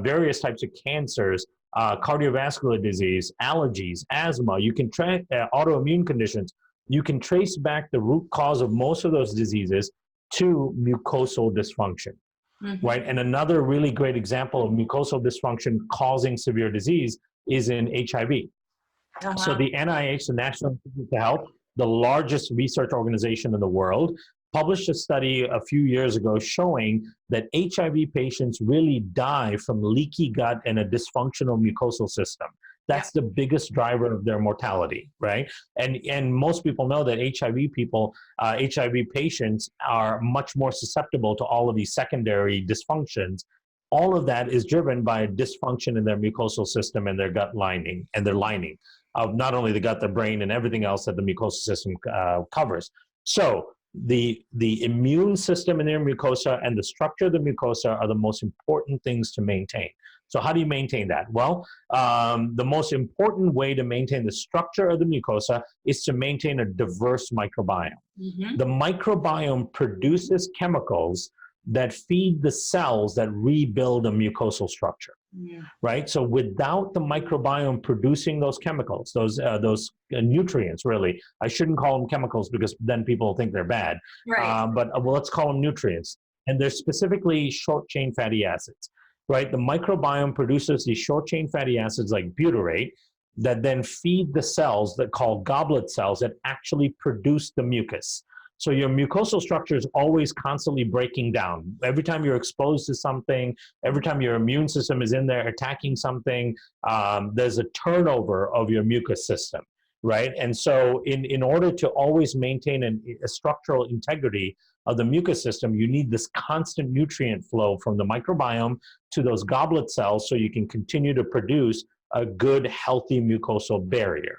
various types of cancers, cardiovascular disease, allergies, asthma. You can track autoimmune conditions. You can trace back the root cause of most of those diseases to mucosal dysfunction, right? And another really great example of mucosal dysfunction causing severe disease is in HIV. So the NIH, the National Institute of Health, the largest research organization in the world, published a study a few years ago showing that HIV patients really die from leaky gut and a dysfunctional mucosal system. That's the biggest driver of their mortality, right? And most people know that HIV patients are much more susceptible to all of these secondary dysfunctions. All of that is driven by a dysfunction in their mucosal system and their gut lining and their lining of not only the gut, the brain, and everything else that the mucosal system covers. So the immune system in their mucosa and the structure of the mucosa are the most important things to maintain. So how do you maintain that? Well, the most important way to maintain the structure of the mucosa is to maintain a diverse microbiome. The microbiome produces chemicals that feed the cells that rebuild a mucosal structure, right? So without the microbiome producing those chemicals, those nutrients, really, I shouldn't call them chemicals because then people think they're bad, Right. but let's call them nutrients. And they're specifically short-chain fatty acids, right? The microbiome produces these short-chain fatty acids like butyrate that then feed the cells that call goblet cells that actually produce the mucus. So your mucosal structure is always constantly breaking down. Every time you're exposed to something, every time your immune system is in there attacking something, there's a turnover of your mucus system, right? And so in order to always maintain a structural integrity of the mucus system, you need this constant nutrient flow from the microbiome to those goblet cells so you can continue to produce a good, healthy mucosal barrier.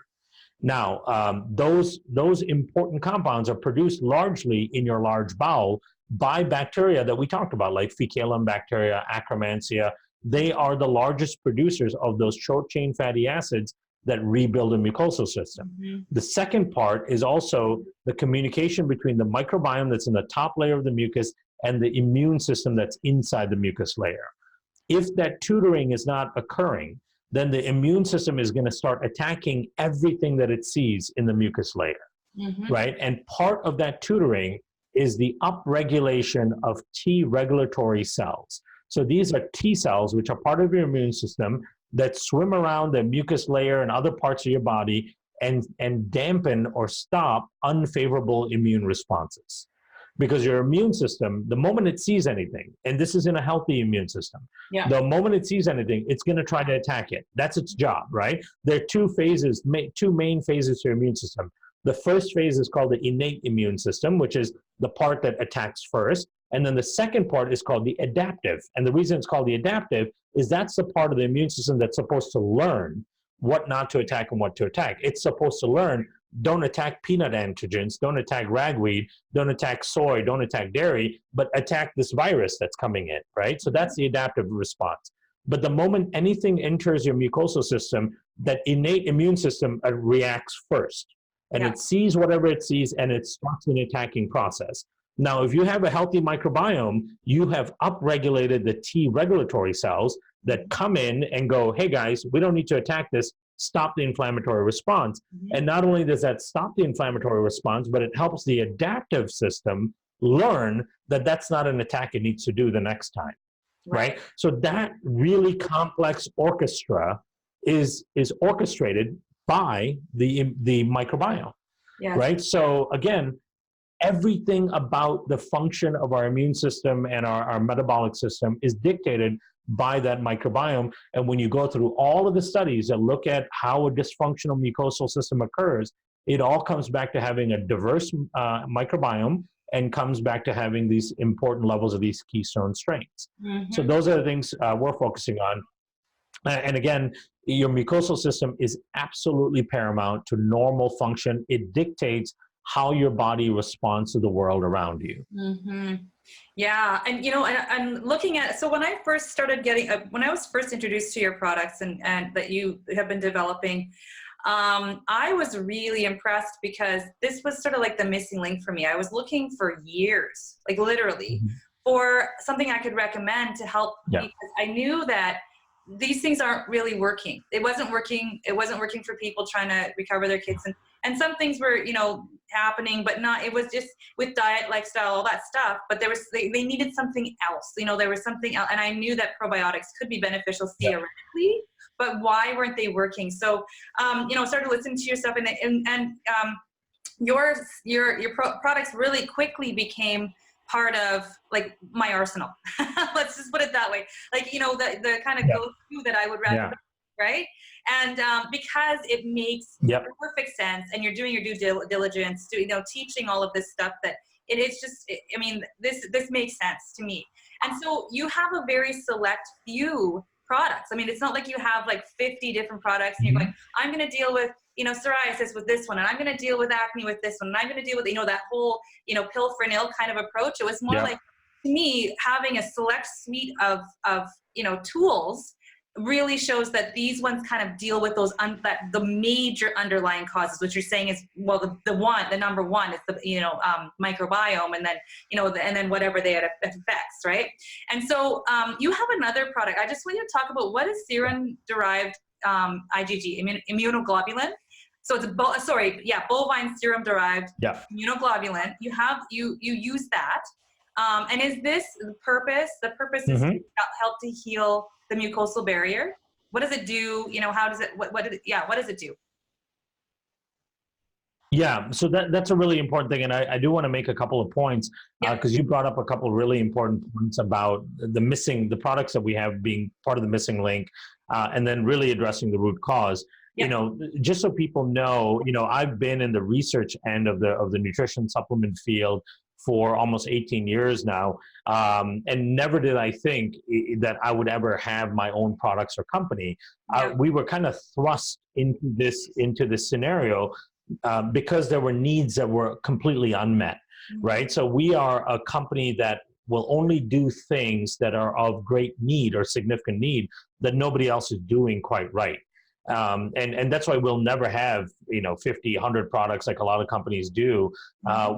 Now, those important compounds are produced largely in your large bowel by bacteria that we talked about, like Fecalum bacteria, Akkermansia. They are the largest producers of those short-chain fatty acids that rebuild a mucosal system. The second part is also the communication between the microbiome that's in the top layer of the mucus and the immune system that's inside the mucus layer. If that tutoring is not occurring, then the immune system is going to start attacking everything that it sees in the mucus layer, right? And part of that tutoring is the upregulation of T regulatory cells. So these are T cells, which are part of your immune system that swim around the mucus layer and other parts of your body and dampen or stop unfavorable immune responses. Because your immune system, the moment it sees anything, and this is in a healthy immune system, the moment it sees anything, it's going to try to attack it. That's its job, right? There are two main phases to your immune system. The first phase is called the innate immune system, which is the part that attacks first. And then the second part is called the adaptive. And the reason it's called the adaptive is that's the part of the immune system that's supposed to learn what not to attack and what to attack. It's supposed to learn, don't attack peanut antigens, don't attack ragweed, don't attack soy, don't attack dairy, but attack this virus that's coming in, right? So that's the adaptive response. But the moment anything enters your mucosal system, that innate immune system reacts first. And it sees whatever it sees and it starts an attacking process. Now, if you have a healthy microbiome, you have upregulated the T regulatory cells that come in and go, hey guys, we don't need to attack this, stop the inflammatory response. And not only does that stop the inflammatory response, but it helps the adaptive system learn that that's not an attack it needs to do the next time, right? So that really complex orchestra is orchestrated by the microbiome, right? So again, everything about the function of our immune system and our metabolic system is dictated by that microbiome. And when you go through all of the studies that look at how a dysfunctional mucosal system occurs, it all comes back to having a diverse microbiome and comes back to having these important levels of these keystone strains. So those are the things we're focusing on. And again, your mucosal system is absolutely paramount to normal function. It dictates how your body responds to the world around you. Yeah, and you know, I'm looking at, so when I first started getting, when I was first introduced to your products and that you have been developing, I was really impressed because this was sort of like the missing link for me. I was looking for years, like literally, for something I could recommend to help because I knew that these things aren't really working. It wasn't working. It wasn't working for people trying to recover their kids. And some things were, you know, happening, but not, it was just with diet, lifestyle, all that stuff. But there was, they needed something else. You know, there was something else. And I knew that probiotics could be beneficial theoretically, but why weren't they working? So, you know, started listening to your stuff and products really quickly became part of like my arsenal. Let's just put it that way. Like, you know, the kind of go-to that I would recommend, right? And because it makes perfect sense, and you're doing your due diligence, you know, teaching all of this stuff, that it is just, I mean, this makes sense to me. And so you have a very select few products. I mean, it's not like you have like 50 different products and you're going, I'm going to deal with, you know, psoriasis with this one, and I'm going to deal with acne with this one, and I'm going to deal with, you know, that whole, you know, pill for an ill kind of approach. It was more like, to me, having a select suite of, you know, tools really shows that these ones kind of deal with those the major underlying causes, which you're saying is, well, the number one is the, you know, microbiome, and then, you know, and then whatever they had effects, right? And so you have another product. I just want you to talk about, what is serum derived IgG, immunoglobulin. So it's bovine serum derived immunoglobulin. You use that. And is this the purpose? The purpose is to help to heal the mucosal barrier. What does it do? You know, how does it, what does it do? Yeah, so that's a really important thing. And I do want to make a couple of points, because you brought up a couple of really important points about the products that we have being part of the missing link, and then really addressing the root cause. You know, just so people know, you know, I've been in the research end of the nutrition supplement field for almost 18 years now, and never did I think that I would ever have my own products or company. We were kind of thrust into this scenario because there were needs that were completely unmet, right? So we are a company that will only do things that are of great need or significant need that nobody else is doing quite right. And that's why we'll never have, you know, 50, 100 products like a lot of companies do.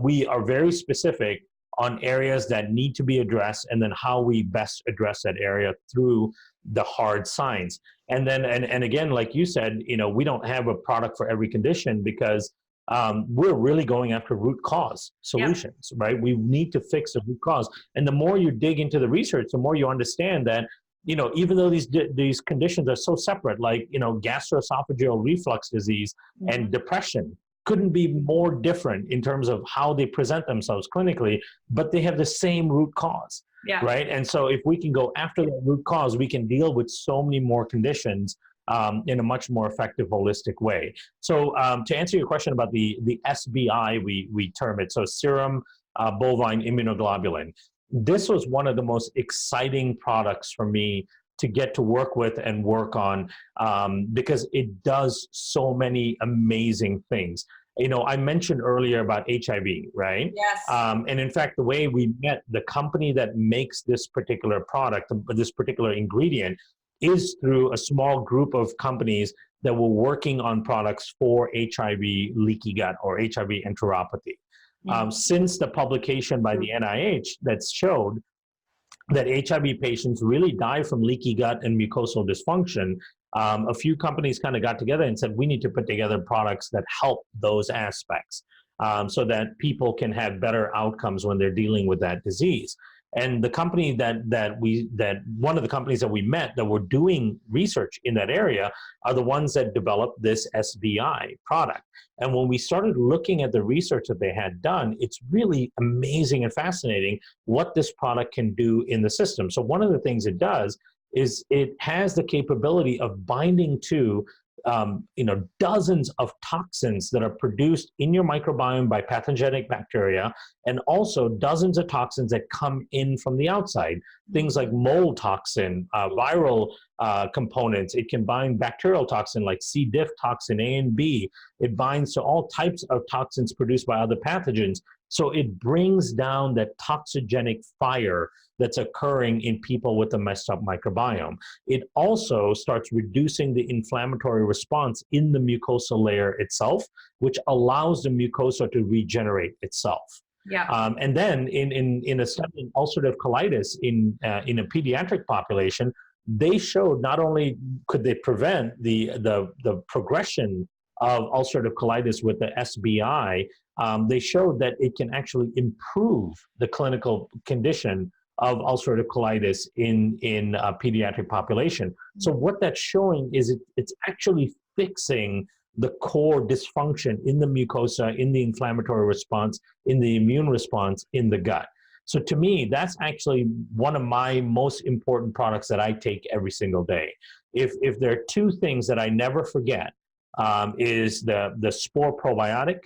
We are very specific on areas that need to be addressed, and then how we best address that area through the hard science. And then, and again, like you said, you know, we don't have a product for every condition, because we're really going after root cause solutions, right? We need to fix the root cause. And the more you dig into the research, the more you understand that, you know, even though these conditions are so separate, like, you know, gastroesophageal reflux disease and depression couldn't be more different in terms of how they present themselves clinically, but they have the same root cause, right? And so if we can go after the root cause, we can deal with so many more conditions in a much more effective, holistic way. So to answer your question about the SBI, we term it, so serum bovine immunoglobulin. This was one of the most exciting products for me to get to work with and work on, because it does so many amazing things. You know, I mentioned earlier about HIV, right? Yes. And in fact, the way we met, the company that makes this particular product, this particular ingredient, is through a small group of companies that were working on products for HIV leaky gut or HIV enteropathy. Since the publication by the NIH that showed that HIV patients really die from leaky gut and mucosal dysfunction, a few companies kind of got together and said, we need to put together products that help those aspects, so that people can have better outcomes when they're dealing with that disease. And the company one of the companies that we met that were doing research in that area are the ones that developed this SBI product. And when we started looking at the research that they had done, it's really amazing and fascinating what this product can do in the system. So one of the things it does is it has the capability of binding to you know, dozens of toxins that are produced in your microbiome by pathogenic bacteria, and also dozens of toxins that come in from the outside. Things like mold toxin, viral components. It can bind bacterial toxin like C. diff toxin A and B. It binds to all types of toxins produced by other pathogens. So it brings down that toxigenic fire that's occurring in people with a messed up microbiome. It also starts reducing the inflammatory response in the mucosal layer itself, which allows the mucosa to regenerate itself. And then in a study in ulcerative colitis in a pediatric population, they showed not only could they prevent the progression of ulcerative colitis with the SBI, they showed that it can actually improve the clinical condition of ulcerative colitis in a pediatric population. So what that's showing is it's actually fixing the core dysfunction in the mucosa, in the inflammatory response, in the immune response, in the gut. So to me, that's actually one of my most important products that I take every single day. If there are two things that I never forget, is the spore probiotic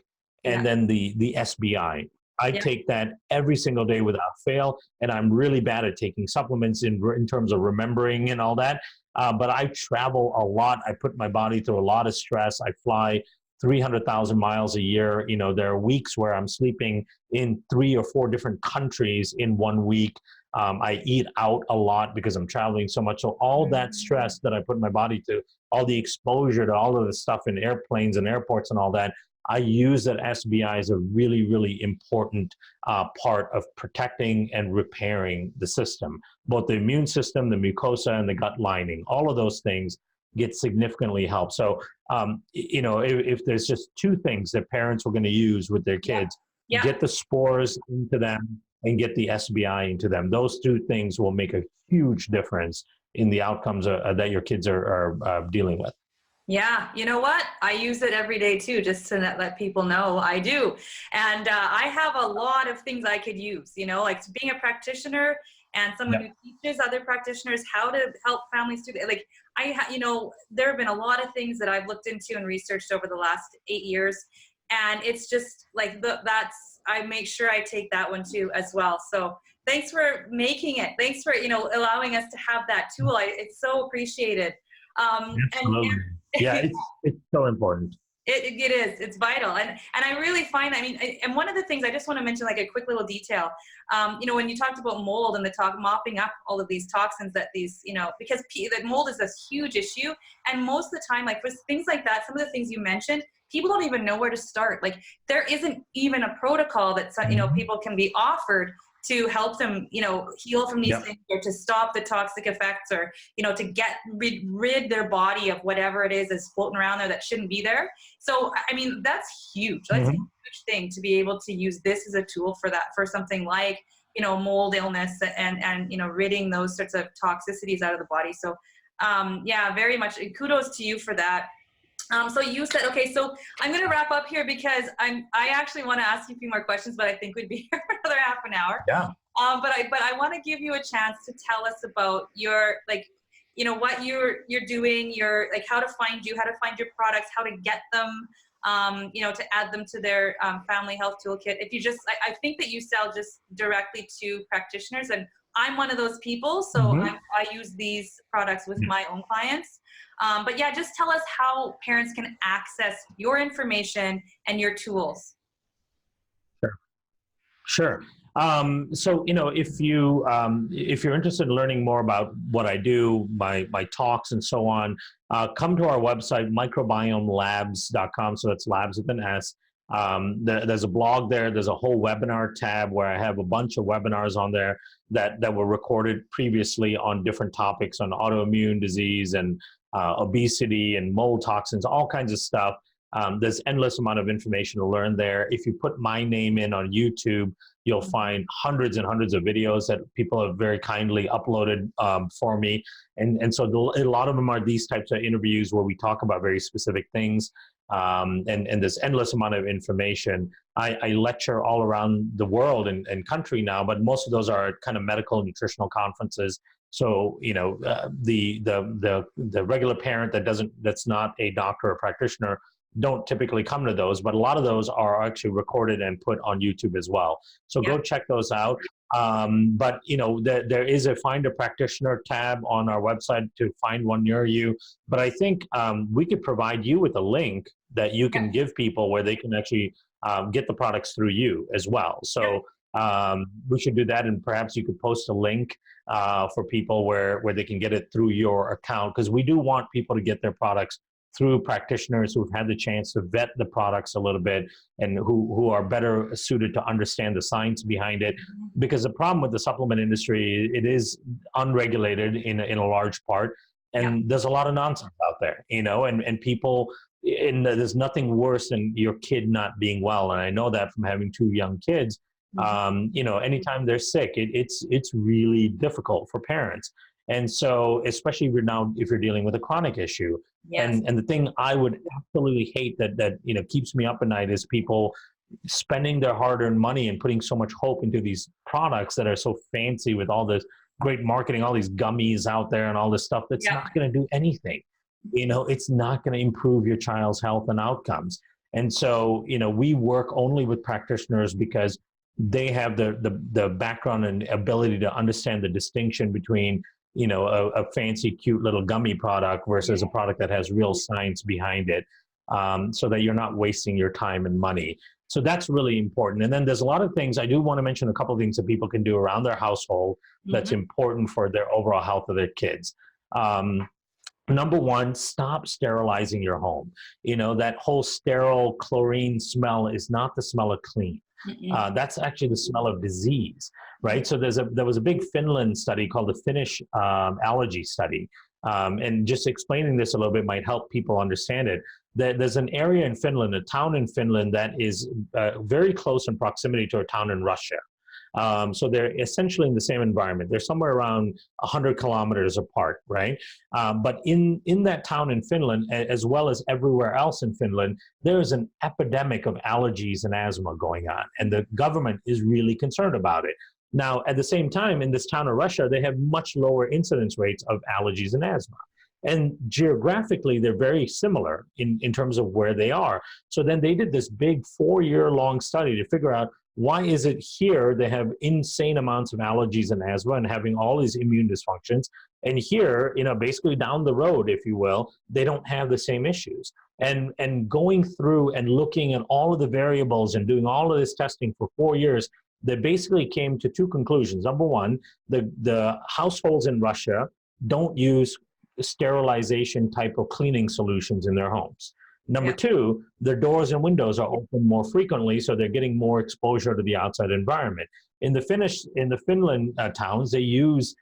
and then the SBI. I take that every single day without fail, and I'm really bad at taking supplements in terms of remembering and all that. But I travel a lot. I put my body through a lot of stress. I fly 300,000 miles a year. You know, there are weeks where I'm sleeping in 3 or 4 different countries in 1 week. I eat out a lot because I'm traveling so much. So all that stress that I put my body to, all the exposure to all of the stuff in airplanes and airports and all that, I use that SBI as a really, really important part of protecting and repairing the system. Both the immune system, the mucosa, and the gut lining, all of those things get significantly helped. So, you know, if there's just two things that parents are going to use with their kids, get the spores into them and get the SBI into them. Those two things will make a huge difference in the outcomes that your kids are dealing with. Yeah, you know what? I use it every day too, just to let people know I do. And I have a lot of things I could use, you know, like being a practitioner and someone who teaches other practitioners how to help families do that. Like you know, there have been a lot of things that I've looked into and researched over the last 8 years. And it's just like, I make sure I take that one too as well. So thanks for making it. Thanks for, you know, allowing us to have that tool. It's so appreciated. Absolutely. Yeah, it's so important. It is. It's vital. And I really find, I mean, and one of the things I just want to mention, like a quick little detail, you know, when you talked about mold and mopping up all of these toxins that these, you know, because that mold is this huge issue. And most of the time, like for things like that, some of the things you mentioned, people don't even know where to start. Like there isn't even a protocol that, you know, people can be offered to help them, you know, heal from these things, or to stop the toxic effects, or, you know, to get rid their body of whatever it is floating around there that shouldn't be there. So, I mean, that's huge. That's a huge thing to be able to use this as a tool for that, for something like, you know, mold illness and, you know, ridding those sorts of toxicities out of the body. So, yeah, very much kudos to you for that. So you said, okay, so I'm going to wrap up here because I actually want to ask you a few more questions, but I think we'd be here for another half an hour. Yeah. But I want to give you a chance to tell us about your, like, you know, what you're doing, your, like, how to find you, how to find your products, how to get them, you know, to add them to their family health toolkit. If you just, I think that you sell just directly to practitioners, and I'm one of those people. So I use these products with my own clients. But yeah, just tell us how parents can access your information and your tools. Sure. So, you know, if you're interested in learning more about what I do, my talks and so on, come to our website, microbiomelabs.com. So that's labs with an S. There's a blog there. There's a whole webinar tab where I have a bunch of webinars on there that were recorded previously on different topics on autoimmune disease and obesity and mold toxins, all kinds of stuff. There's endless amount of information to learn there. If you put my name in on YouTube, you'll find hundreds and hundreds of videos that people have very kindly uploaded for me. And so a lot of them are these types of interviews where we talk about very specific things. And there's endless amount of information. I lecture all around the world and country now, but most of those are kind of medical and nutritional conferences. So, you know, the regular parent that's not a doctor or practitioner don't typically come to those, but a lot of those are actually recorded and put on YouTube as well. So go check those out. But, you know, there is a Find a Practitioner tab on our website to find one near you. But I think we could provide you with a link that you can give people where they can actually get the products through you as well. So we should do that, and perhaps you could post a link for people where they can get it through your account, because we do want people to get their products through practitioners who've had the chance to vet the products a little bit and who are better suited to understand the science behind it. Because the problem with the supplement industry, it is unregulated in a large part, and there's a lot of nonsense out there, you know, and people, and there's nothing worse than your kid not being well. And I know that from having 2 young kids. You know, anytime they're sick, it's really difficult for parents. And so, especially if you're dealing with a chronic issue, Yes. and the thing I would absolutely hate that keeps me up at night is people spending their hard-earned money and putting so much hope into these products that are so fancy with all this great marketing, all these gummies out there and all this stuff that's not going to do anything. It's not going to improve your child's health and outcomes. And so, we work only with practitioners because they have the background and ability to understand the distinction between, a fancy, cute little gummy product versus a product that has real science behind it, so that you're not wasting your time and money. So that's really important. And then there's a lot of things, I do want to mention a couple of things that people can do around their household that's important for their overall health of their kids. Number one, stop sterilizing your home. That whole sterile chlorine smell is not the smell of clean. That's actually the smell of disease, right? So there was a big Finland study called the Finnish allergy study. And just explaining this a little bit might help people understand it. There's an area in Finland, a town in Finland that is very close in proximity to a town in Russia. So they're essentially in the same environment. They're somewhere around 100 kilometers apart, right? But in that town in Finland, as well as everywhere else in Finland, there is an epidemic of allergies and asthma going on, and the government is really concerned about it. Now, at the same time, in this town of Russia, they have much lower incidence rates of allergies and asthma. And geographically, they're very similar in terms of where they are. So then they did this big 4-year-long study to figure out, why is it here they have insane amounts of allergies and asthma and having all these immune dysfunctions, and here, basically down the road, if you will, they don't have the same issues. And going through and looking at all of the variables and doing all of this testing for 4 years, they basically came to two conclusions. Number one, the households in Russia don't use sterilization type of cleaning solutions in their homes. Number two, their doors and windows are open more frequently, so they're getting more exposure to the outside environment. In the Finland towns, they use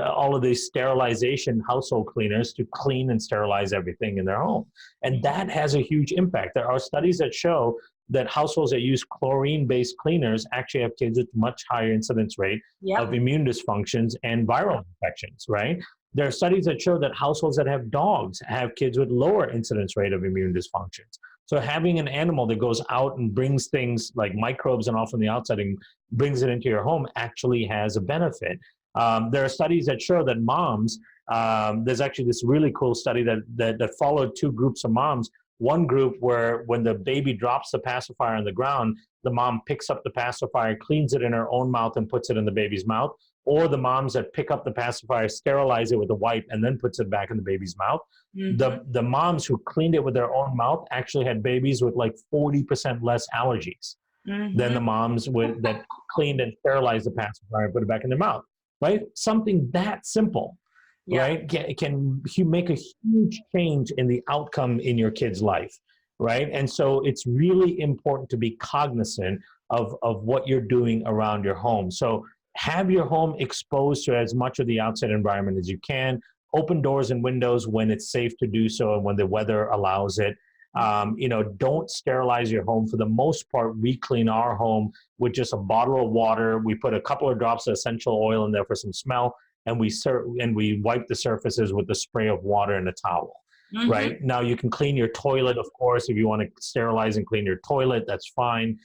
all of these sterilization household cleaners to clean and sterilize everything in their home. And that has a huge impact. There are studies that show that households that use chlorine-based cleaners actually have kids with much higher incidence rate of immune dysfunctions and viral infections, right? There are studies that show that households that have dogs have kids with lower incidence rate of immune dysfunctions. So having an animal that goes out and brings things like microbes and all from the outside and brings it into your home actually has a benefit. There are studies that show that moms, there's actually this really cool study that followed two groups of moms. One group where when the baby drops the pacifier on the ground, the mom picks up the pacifier, cleans it in her own mouth and puts it in the baby's mouth. Or the moms that pick up the pacifier, sterilize it with a wipe, and then puts it back in the baby's mouth. The moms who cleaned it with their own mouth actually had babies with like 40% less allergies than the moms that cleaned and sterilized the pacifier and put it back in their mouth, right? Something that simple, right, can make a huge change in the outcome in your kid's life, right? And so it's really important to be cognizant of what you're doing around your home. So have your home exposed to as much of the outside environment as you can. Open doors and windows when it's safe to do so and when the weather allows it. Don't sterilize your home. For the most part, we clean our home with just a bottle of water. We put a couple of drops of essential oil in there for some smell, and we wipe the surfaces with the spray of water and a towel. Right? Now, you can clean your toilet, of course. If you want to sterilize and clean your toilet, that's fine.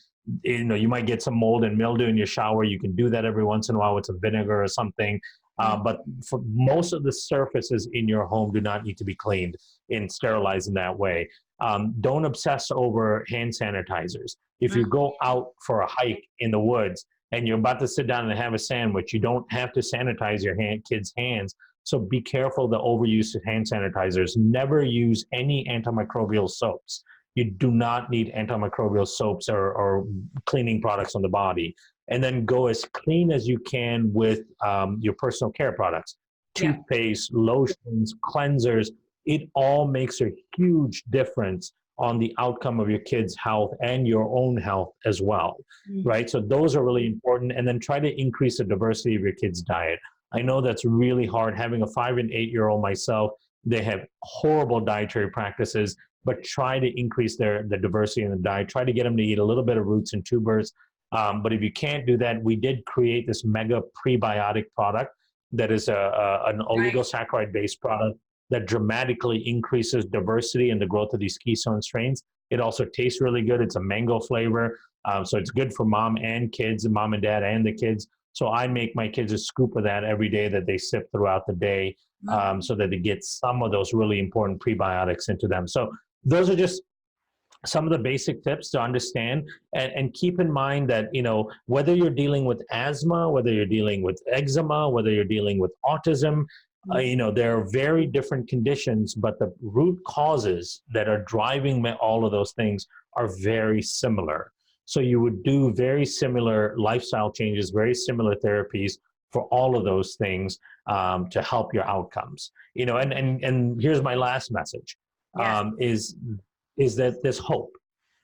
You might get some mold and mildew in your shower. You can do that every once in a while with some vinegar or something. But for most of the surfaces in your home do not need to be cleaned and sterilized in that way. Don't obsess over hand sanitizers. If you go out for a hike in the woods and you're about to sit down and have a sandwich, you don't have to sanitize your kids' hands. So be careful the overuse of hand sanitizers. Never use any antimicrobial soaps. You do not need antimicrobial soaps or cleaning products on the body. And then go as clean as you can with your personal care products. Toothpaste, lotions, cleansers. It all makes a huge difference on the outcome of your kids' health and your own health as well, right? So those are really important. And then try to increase the diversity of your kids' diet. I know that's really hard. Having a 5 and 8-year-old myself, they have horrible dietary practices, but try to increase the diversity in the diet. Try to get them to eat a little bit of roots and tubers. But if you can't do that, we did create this mega prebiotic product that is an Right. oligosaccharide-based product that dramatically increases diversity and the growth of these keystone strains. It also tastes really good. It's a mango flavor, so it's good for mom and kids, mom and dad and the kids. So I make my kids a scoop of that every day that they sip throughout the day, Mhm. so that they get some of those really important prebiotics into them. So those are just some of the basic tips to understand, and keep in mind that, whether you're dealing with asthma, whether you're dealing with eczema, whether you're dealing with autism, there are very different conditions, but the root causes that are driving all of those things are very similar. So you would do very similar lifestyle changes, very similar therapies for all of those things, to help your outcomes. And here's my last message, Yes. is that there's hope, Yeah.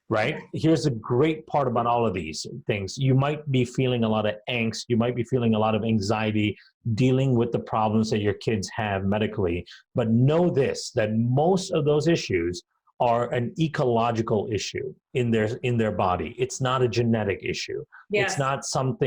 right? Here's a great part about all of these things. You might be feeling a lot of angst, you might be feeling a lot of anxiety dealing with the problems that your kids have medically, but know this, that most of those issues are an ecological issue in their body. It's not a genetic issue. It's Yes. not some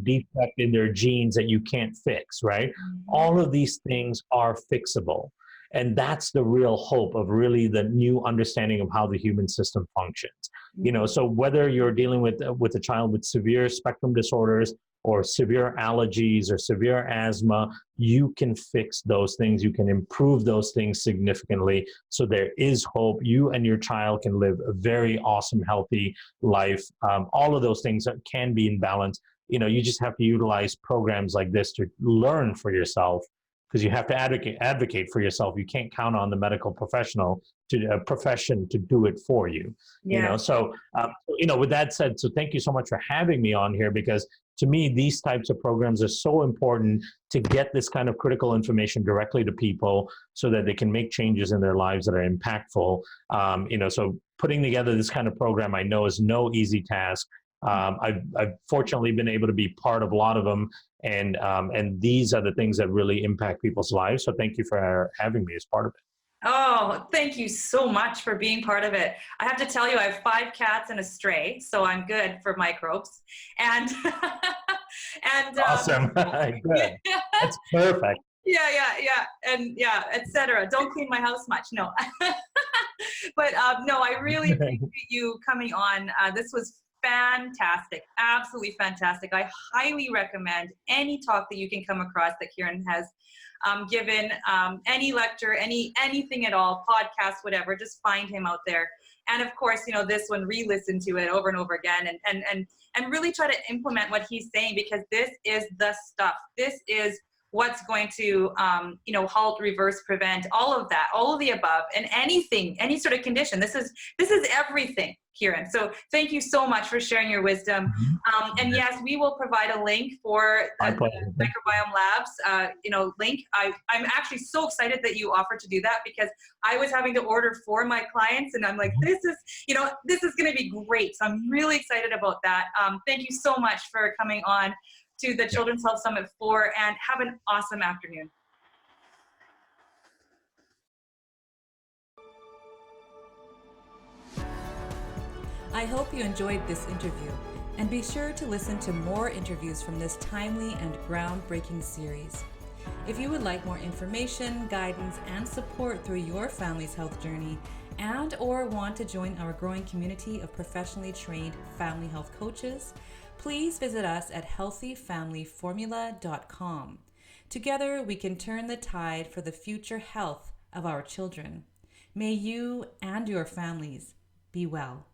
defect in their genes that you can't fix, right? Mhm. All of these things are fixable, and that's the real hope of really the new understanding of how the human system functions. Mhm. So whether you're dealing with a child with severe spectrum disorders or severe allergies or severe asthma, you can fix those things, you can improve those things significantly. So there is hope. You and your child can live a very awesome, healthy life. All of those things can be in balance. You just have to utilize programs like this to learn for yourself, because you have to advocate for yourself. You can't count on the medical profession to do it for you. Yes. With that said, so thank you so much for having me on here, because to me, these types of programs are so important to get this kind of critical information directly to people so that they can make changes in their lives that are impactful. So putting together this kind of program, I know, is no easy task. I've fortunately been able to be part of a lot of them, and these are the things that really impact people's lives. So thank you for having me as part of it. Oh, thank you so much for being part of it. I have to tell you, I have 5 cats and a stray, so I'm good for microbes. And and Awesome. yeah, Good. That's perfect. yeah, and yeah, etc. Don't clean my house much, no. But no, I really appreciate you coming on. This was fantastic, absolutely fantastic. I highly recommend any talk that you can come across that Kiran has given, any lecture, anything at all, podcast, whatever. Just find him out there. And of course, this one, re-listen to it over and over again, and really try to implement what he's saying, because this is the stuff. This is what's going to halt, reverse, prevent all of that, all of the above, and any sort of condition. This is everything, Kiran. So thank you so much for sharing your wisdom. Mhm. And yes, we will provide a link for My the pleasure. Thank you. Microbiome Labs link. I'm actually so excited that you offered to do that, because I was having to order for my clients, and I'm like, this is going to be great. So I'm really excited about that. Thank you so much for coming on to the Yeah. Children's Health Summit 4, and have an awesome afternoon. I hope you enjoyed this interview, and be sure to listen to more interviews from this timely and groundbreaking series. If you would like more information, guidance, and support through your family's health journey, and/or want to join our growing community of professionally trained family health coaches, please visit us at healthyfamilyformula.com. Together, we can turn the tide for the future health of our children. May you and your families be well.